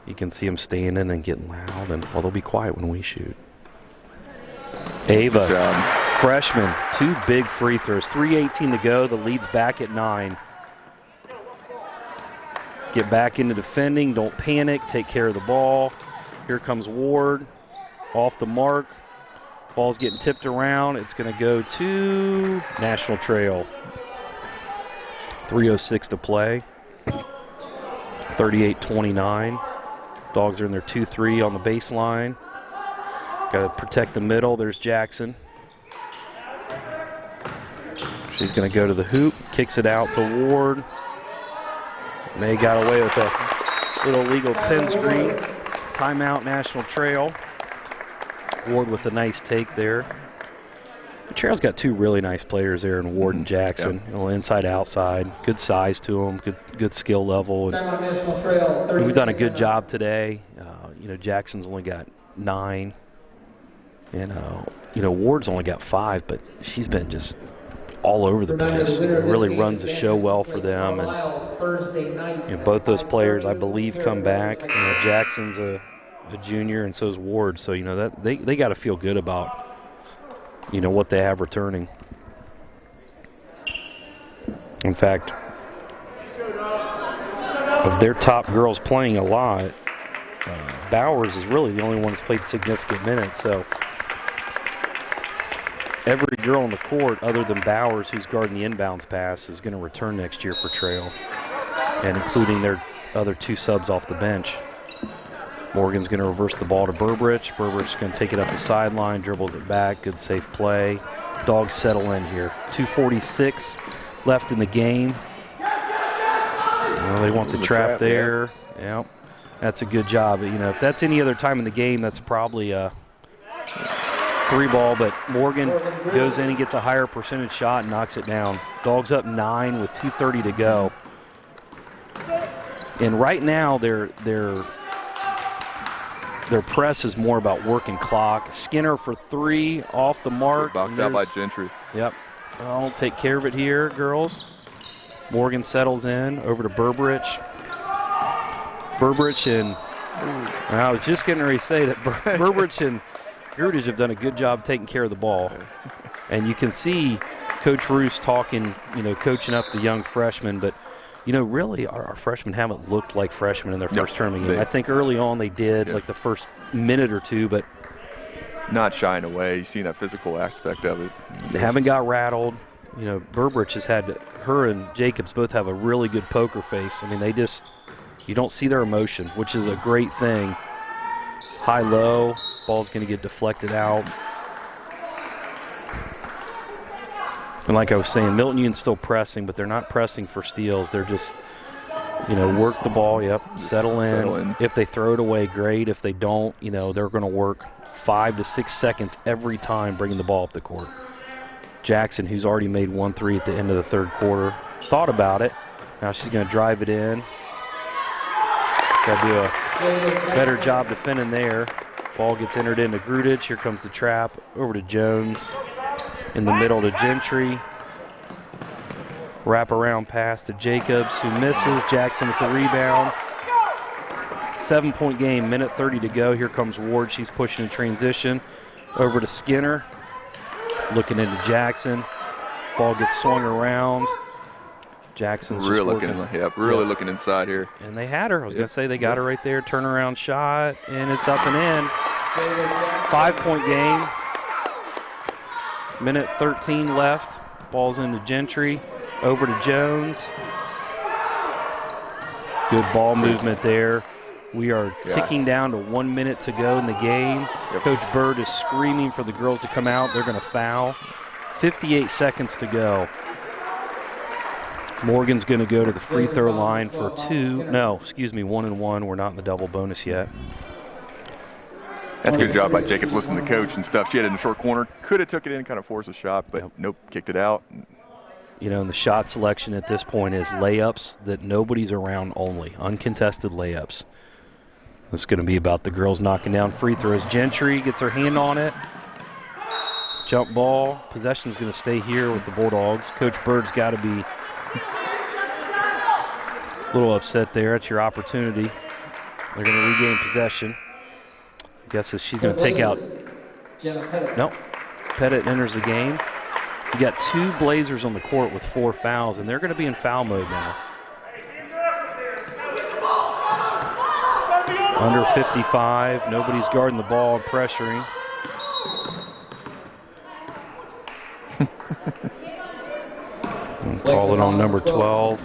Speaker 1: You can see them standing and getting loud, and they'll be quiet when we shoot. Ava, freshman, 2 big free throws. 3:18 to go. The lead's back at 9. Get back into defending. Don't panic. Take care of the ball. Here comes Ward. Off the mark. Ball's getting tipped around. It's going to go to National Trail. 3:06 to play. 38-29. Dogs are in their 2-3 on the baseline. Got to protect the middle. There's Jackson. She's going to go to the hoop. Kicks it out to Ward. And they got away with a little legal pin screen. Timeout, National Trail. Ward with a nice take there. The Trail's got 2 really nice players there in Ward and Jackson.
Speaker 4: Yep.
Speaker 1: You know, inside, outside. Good size to them. Good skill level. And we've done a good job today. Jackson's only got 9. And, Ward's only got 5, but she's been just all over the place. Really runs the show well for them. And both those players, I believe, come back. Jackson's a junior, and so is Ward. So that they got to feel good about what they have returning. In fact, of their top girls playing a lot, Bowers is really the only one that's played significant minutes. So every girl on the court other than Bowers, who's guarding the inbounds pass, is going to return next year for Trail, and including their other 2 subs off the bench. Morgan's going to reverse the ball to Burbridge. Burbridge is going to take it up the sideline, dribbles it back. Good safe play. Dogs settle in here. 2:46 left in the game. They want the trap there. Yeah. That's a good job. If that's any other time in the game, that's probably a 3-ball, but Morgan goes in and gets a higher percentage shot and knocks it down. Dogs up 9 with 2:30 to go. And right now their press is more about working clock. Skinner for 3 off the mark.
Speaker 4: Box out by Gentry.
Speaker 1: Yep. I'll take care of it here, girls. Morgan settles in over to Burbridge. Burbridge and I was just getting ready to say that Burbridge and Grudage have done a good job taking care of the ball. And you can see Coach Roos talking, coaching up the young freshmen, but really our freshmen haven't looked like freshmen in their first tournament game. I think early on they did, like the first minute or 2, but
Speaker 4: not shying away. You've seen that physical aspect of it.
Speaker 1: They haven't got rattled. Burbridge has had, her and Jacobs both have a really good poker face. You don't see their emotion, which is a great thing. High-low, ball's going to get deflected out. And like I was saying, Milton-Union's still pressing, but they're not pressing for steals. They're just, work the ball, settle in. If they throw it away, great. If they don't, they're going to work 5 to 6 seconds every time bringing the ball up the court. Jackson, who's already made 1 3 at the end of the 3rd quarter, thought about it. Now she's going to drive it in. Got to do a better job defending there. Ball gets entered into Grudage. Here comes the trap. Over to Jones. In the middle to Gentry. Wrap around pass to Jacobs, who misses. Jackson with the rebound. 7-point game, minute 30 to go. Here comes Ward. She's pushing in transition. Over to Skinner. Looking into Jackson. Ball gets swung around. Jackson's
Speaker 4: really looking inside here.
Speaker 1: And they had her. I was going to say they got her right there. Turnaround shot, and it's up and in. 5-point game. Minute 13 left. Ball's into Gentry. Over to Jones. Good ball movement there. We are ticking down to 1 minute to go in the game.
Speaker 4: Yep.
Speaker 1: Coach Bird is screaming for the girls to come out. They're going to foul. 58 seconds to go. Morgan's going to go to the free throw line for 1 and 1. We're not in the double bonus yet.
Speaker 4: That's a good job by Jacobs listening to the coach and stuff. She had it in the short corner. Could have took it in, kind of forced a shot, but nope, kicked it out.
Speaker 1: You know, and the shot selection at this point is layups that nobody's around only. Uncontested layups. It's going to be about the girls knocking down free throws. Gentry gets her hand on it. Jump ball. Possession's going to stay here with the Bulldogs. Coach Bird's got to be a little upset there. It's your opportunity. They're going to regain possession. I guess she's going to take out. Nope. Pettit enters the game. You got 2 Blazers on the court with 4 fouls, and they're going to be in foul mode now. Under 55. Nobody's guarding the ball and pressuring. And call it on number 12.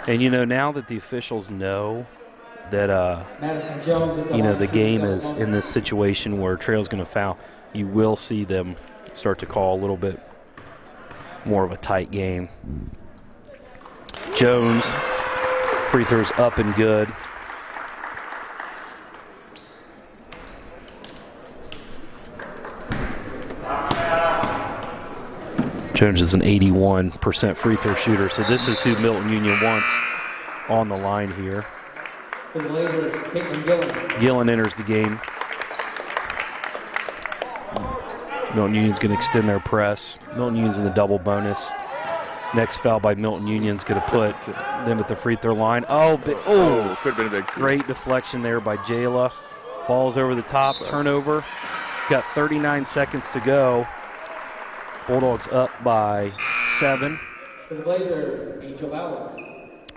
Speaker 1: And, you know, now that the officials know that, you know, the game is in this situation where Trail's going to foul, you will see them start to call a little bit more of a tight game. Jones, free throws up and good. Jones is an 81% free throw shooter, so this is who Milton-Union wants on the line here. Gillen enters the game. Milton-Union's going to extend their press. Milton-Union's in the double bonus. Next foul by Milton-Union's going to put them at the free throw line.
Speaker 4: Could have been a big
Speaker 1: great deflection there by Jayla. Ball's over the top, turnover. Got 39 seconds to go. Bulldogs up by 7.
Speaker 5: For the Blazers, Angel Bowers.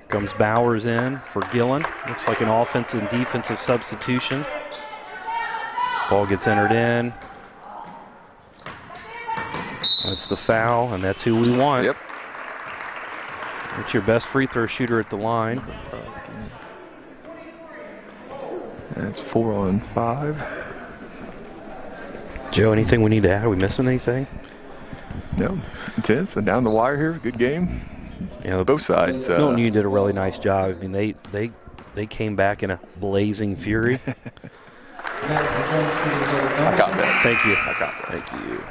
Speaker 1: Comes Bowers in for Gillen. Looks like an offensive and defensive substitution. Ball gets entered in. That's the foul, and that's who we want.
Speaker 4: Yep.
Speaker 1: It's your best free throw shooter at the line.
Speaker 4: That's 4 on 5.
Speaker 1: Joe, anything we need to add? Are we missing anything?
Speaker 4: No. Intense and down the wire here. Good game.
Speaker 1: Yeah,
Speaker 4: both sides.
Speaker 1: Milton-Union did a really nice job. I mean, they came back in a blazing fury.
Speaker 4: I got that.
Speaker 1: Thank you.
Speaker 4: I got that.
Speaker 1: Thank you.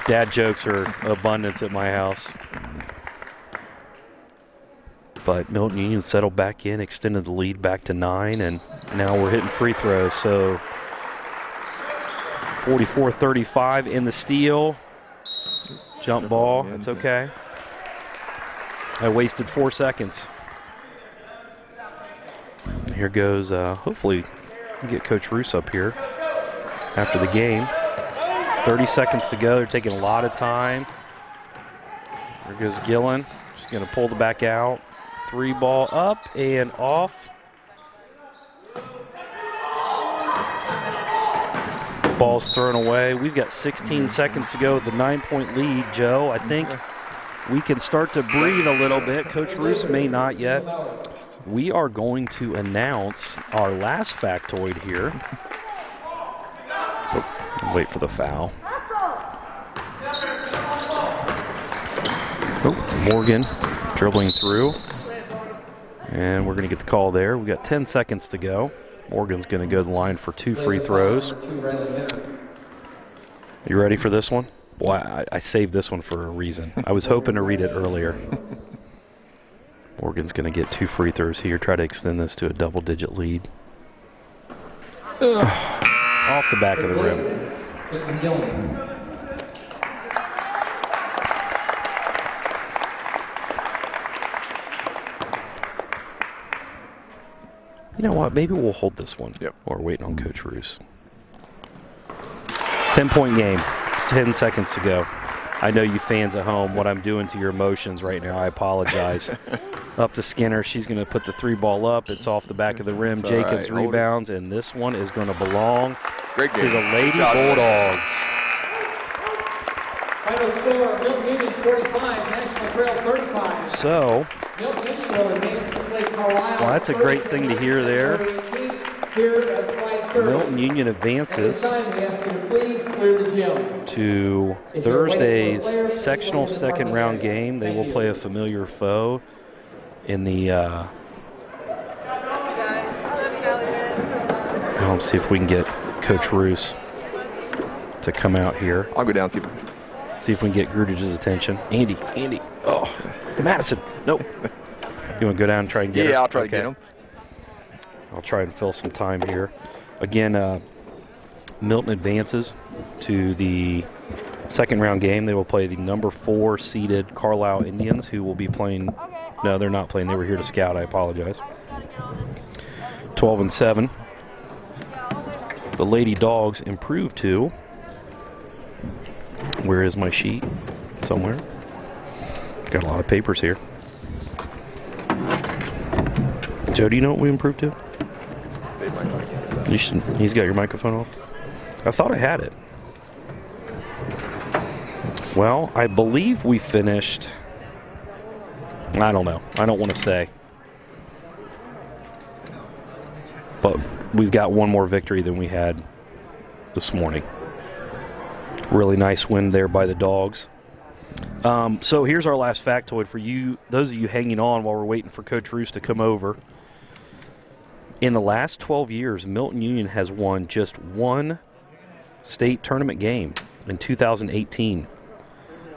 Speaker 1: Dad jokes are abundance at my house. But Milton-Union settled back in, extended the lead back to 9, and now we're hitting free throws. So 44-35 in the steal. Jump ball, it's okay. I wasted 4 seconds. Here goes, hopefully we get Coach Roos up here after the game. 30 seconds to go, they're taking a lot of time. There goes Gillen, she's gonna pull the back out. 3 ball up and off. Ball's thrown away. We've got 16 seconds to go with the 9-point lead. Joe, I think we can start to breathe a little bit. Coach Roos may not yet. We are going to announce our last factoid here. Oh, wait for the foul. Oh, Morgan dribbling through. And we're going to get the call there. We've got 10 seconds to go. Morgan's going to go to the line for 2 free throws. You ready for this one? Boy, I saved this one for a reason. I was hoping to read it earlier. Morgan's going to get 2 free throws here, try to extend this to a double-digit lead. Off the back of the rim. You know what? Maybe we'll hold this one.
Speaker 4: Yep.
Speaker 1: While we're waiting on Coach Roos. 10-point game. 10 seconds to go. I know you fans at home, what I'm doing to your emotions right now. I apologize. Up to Skinner. She's going to put the 3 ball up. It's off the back of the rim.
Speaker 4: That's
Speaker 1: Jacobs
Speaker 4: right.
Speaker 1: rebounds, and this one is going to belong
Speaker 4: Great game.
Speaker 1: to the Lady Bulldogs.
Speaker 5: Final score, Milton-Union 45, National Trail 35.
Speaker 1: So,
Speaker 5: Milton-Union will advance to play Carlisle.
Speaker 1: well, that's a great thing to hear there. Milton-Union advances to Thursday's sectional second round game. They will play a familiar foe in the let's see if we can get Coach Roos to come out here.
Speaker 4: I'll go down and
Speaker 1: See if we can get Gruddage's attention. Andy, oh, Madison, nope. You want to go down and try and get her?
Speaker 4: Yeah, I'll try to get him.
Speaker 1: I'll try and fill some time here. Again, Milton advances to the second round game. They will play the number 4 seeded Carlisle Indians, who will be playing. No, they're not playing. They were here to scout. I apologize. 12-7. The Lady Dogs improved to. Where is my sheet? Somewhere. Got a lot of papers here. Joe, do you know what we improved to? He's got your microphone off? I thought I had it. Well, I believe we finished. I don't know. I don't want to say. But we've got one more victory than we had this morning. Really nice win there by the Dogs. So here's our last factoid for you, those of you hanging on while we're waiting for Coach Roos to come over. In the last 12 years, Milton-Union has won just one state tournament game in 2018.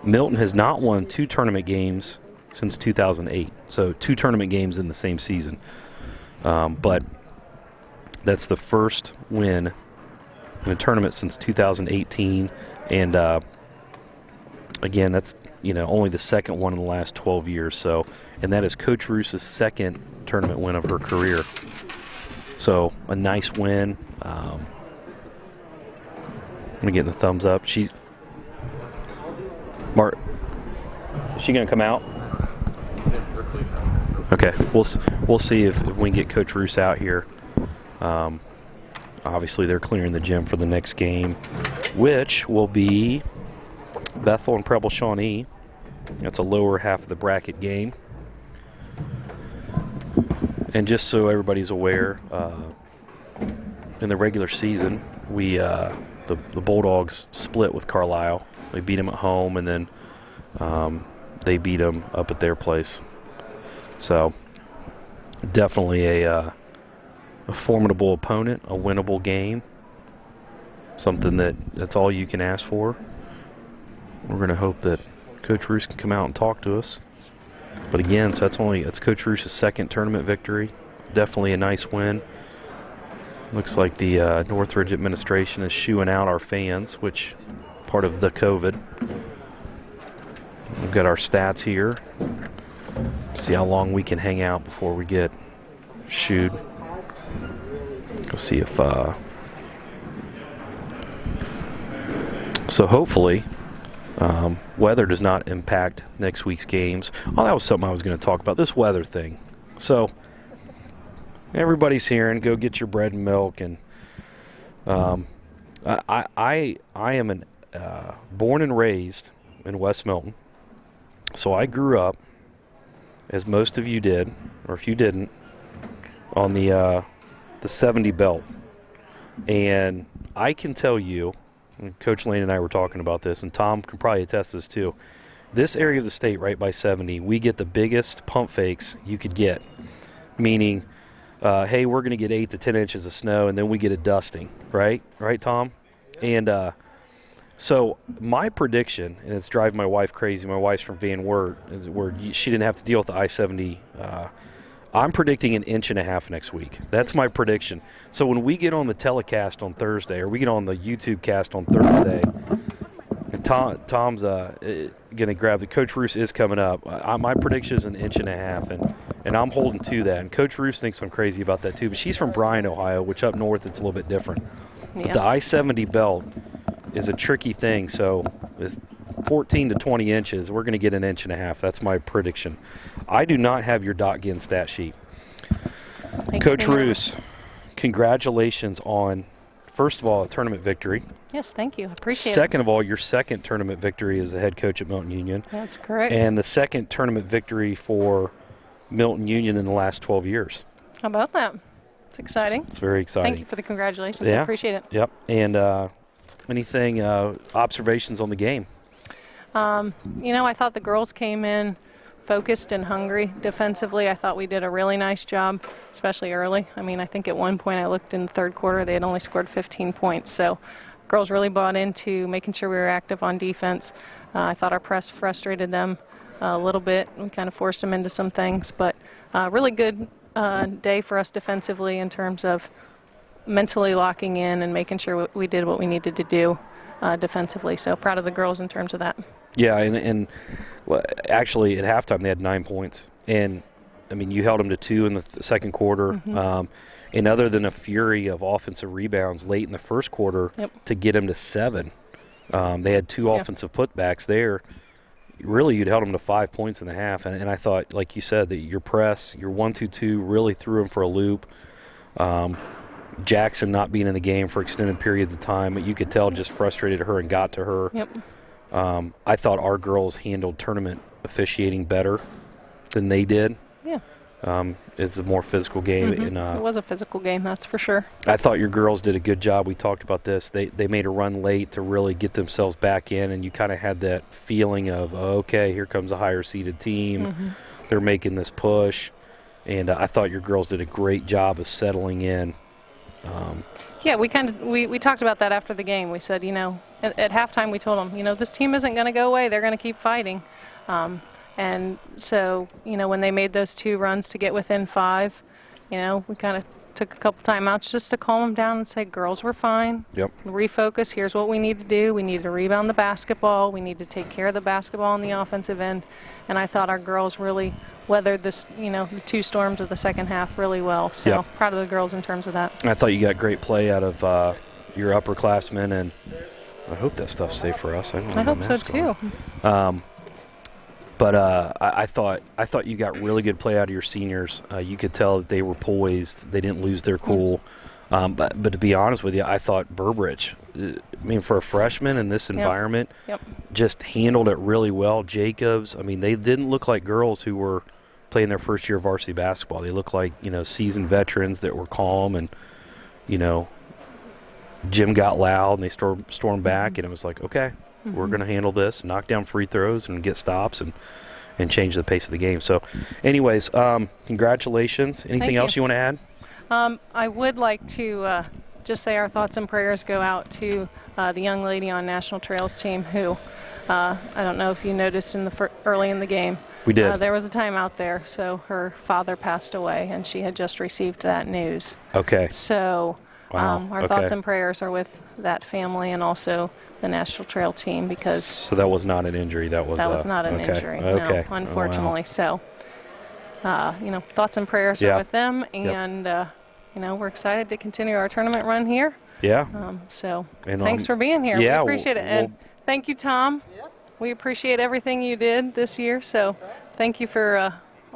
Speaker 1: Milton has not won 2 tournament games since 2008. So 2 tournament games in the same season. But that's the first win in a tournament since 2018. And again, that's only the second one in the last 12 years. So, and that is Coach Roos's second tournament win of her career. So a nice win. I'm getting the thumbs up. Is she gonna come out? Okay, we'll see if we can get Coach Roos out here. Obviously, they're clearing the gym for the next game, which will be Bethel and Preble Shawnee. That's a lower half of the bracket game. And just so everybody's aware, in the regular season, the Bulldogs split with Carlisle. They beat them at home, and then they beat them up at their place. So definitely a formidable opponent, a winnable game, something that's all you can ask for. We're going to hope that Coach Roos can come out and talk to us. But again, so that's Coach Roos' second tournament victory. Definitely a nice win. Looks like the Northridge administration is shooing out our fans, which part of the COVID. We've got our stats here. See how long we can hang out before we get shooed. Let's see if so hopefully weather does not impact next week's games. Oh, that was something I was going to talk about, this weather thing. So everybody's hearing, go get your bread and milk, and I am born and raised in West Milton, so I grew up, as most of you did, or if you didn't, on the 70 belt. And I can tell you, and Coach Lane and I were talking about this, and Tom can probably attest this too, this area of the state right by 70, we get the biggest pump fakes you could get, meaning hey, we're going to get 8 to 10 inches of snow, and then we get a dusting, right, Tom? And so my prediction, and it's driving my wife crazy, my wife's from Van Wert, where she didn't have to deal with the I-70. I'm predicting 1.5 inches next week. That's my prediction. So when we get on the telecast on Thursday, or we get on the YouTube cast on Thursday, and Tom's going to grab the Coach Roos is coming up. My prediction is 1.5 inches, and I'm holding to that. And Coach Roos thinks I'm crazy about that too, but she's from Bryan, Ohio, which up north it's a little bit different. Yeah. But the I-70 belt is a tricky thing, so it's 14 to 20 inches. We're going to get 1.5 inches. That's my prediction. I do not have your .gin stat sheet. Thanks, Coach Roos, congratulations on first of all, a tournament victory.
Speaker 6: Yes, thank you. Appreciate it.
Speaker 1: Second of all, your second tournament victory as the head coach at Milton-Union.
Speaker 6: That's correct.
Speaker 1: And the second tournament victory for Milton-Union in the last 12 years.
Speaker 6: How about that? It's exciting.
Speaker 1: It's very exciting.
Speaker 6: Thank you for the congratulations.
Speaker 1: Yeah.
Speaker 6: I appreciate it.
Speaker 1: Yep. And anything, observations on the game?
Speaker 6: I thought the girls came in focused and hungry defensively. I thought we did a really nice job, especially early. I mean, I think at one point I looked in the third quarter, they had only scored 15 points. So girls really bought into making sure we were active on defense. I thought our press frustrated them a little bit. We kind of forced them into some things, but really good day for us defensively in terms of mentally locking in and making sure we did what we needed to do defensively. So proud of the girls in terms of that.
Speaker 1: Yeah, and actually at halftime they had 9 points. And, I mean, you held them to 2 in the second quarter.
Speaker 6: Mm-hmm.
Speaker 1: And other than a fury of offensive rebounds late in the first quarter to get them to 7, they had 2 offensive putbacks there. Really, you'd held them to 5 points in the half. And I thought, like you said, that your press, your 1-2-2 really threw them for a loop. Jackson not being in the game for extended periods of time, you could tell just frustrated her and got to her.
Speaker 6: Yep.
Speaker 1: I thought our girls handled tournament officiating better than they did.
Speaker 6: Yeah.
Speaker 1: It's a more physical game.
Speaker 6: Mm-hmm.
Speaker 1: And,
Speaker 6: it was a physical game, that's for sure.
Speaker 1: I thought your girls did a good job. We talked about this. They made a run late to really get themselves back in, and you kind of had that feeling of, okay, here comes a higher-seeded team.
Speaker 6: Mm-hmm.
Speaker 1: They're making this push. And I thought your girls did a great job of settling in.
Speaker 6: Yeah, we talked about that after the game. We said, at halftime we told them, this team isn't going to go away. They're going to keep fighting. And so, when they made those 2 runs to get within 5, we kind of took a couple timeouts just to calm them down and say, girls, we're fine.
Speaker 1: Yep.
Speaker 6: Refocus. Here's what we need to do. We need to rebound the basketball. We need to take care of the basketball on the offensive end. And I thought our girls really weathered this, the 2 storms of the second half really well. So proud of the girls in terms of that.
Speaker 1: I thought you got great play out of your upperclassmen, and I hope that stuff's safe for us. I
Speaker 6: hope so too.
Speaker 1: But I thought you got really good play out of your seniors. You could tell that they were poised. They didn't lose their cool. But to be honest with you, I thought Burbridge, for a freshman in this environment, just handled it really well. Jacobs, they didn't look like girls who were playing their first year of varsity basketball. They looked like, seasoned veterans that were calm, and, Jim got loud and they stormed back, and it was like, okay, we're going to handle this, knock down free throws and get stops and change the pace of the game. So anyways, congratulations. Anything else you want to add?
Speaker 6: I would like to just say our thoughts and prayers go out to the young lady on National Trails team who, I don't know if you noticed early in the game.
Speaker 1: We did.
Speaker 6: There was a timeout there, so her father passed away, and she had just received that news.
Speaker 1: Okay.
Speaker 6: So
Speaker 1: wow.
Speaker 6: Our thoughts and prayers are with that family and also the National Trail team because.
Speaker 1: So that was not an injury. That was
Speaker 6: not an injury.
Speaker 1: Okay.
Speaker 6: No, unfortunately.
Speaker 1: Wow.
Speaker 6: So, thoughts and prayers are with them, and we're excited to continue our tournament run here.
Speaker 1: Yeah.
Speaker 6: So thanks for being here.
Speaker 1: Yeah,
Speaker 6: we appreciate it. And thank you, Tom.
Speaker 3: Yep.
Speaker 6: We appreciate everything you did this year. So thank you for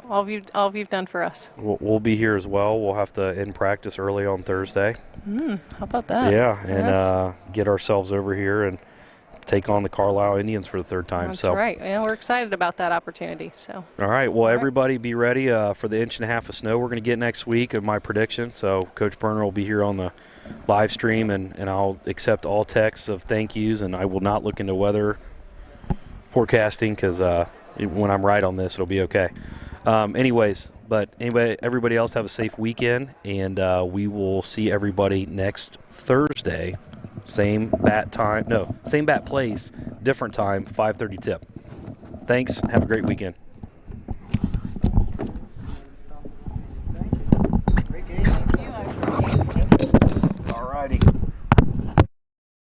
Speaker 6: all you've done for us.
Speaker 1: We'll be here as well. We'll have to end practice early on Thursday.
Speaker 6: How about that?
Speaker 1: Yeah, and get ourselves over here and take on the Carlisle Indians for the 3rd time.
Speaker 6: That's right. Yeah, we're excited about that opportunity. So.
Speaker 1: All right. Well, everybody be ready for the 1.5 inches of snow we're going to get next week of my prediction. So Coach Berner will be here on the live stream, and I'll accept all texts of thank yous, and I will not look into weather forecasting because when I'm right on this, it'll be okay. Anyway, everybody else have a safe weekend, and we will see everybody next Thursday. Same bat place, different time, 5:30 tip. Thanks. Have a great weekend.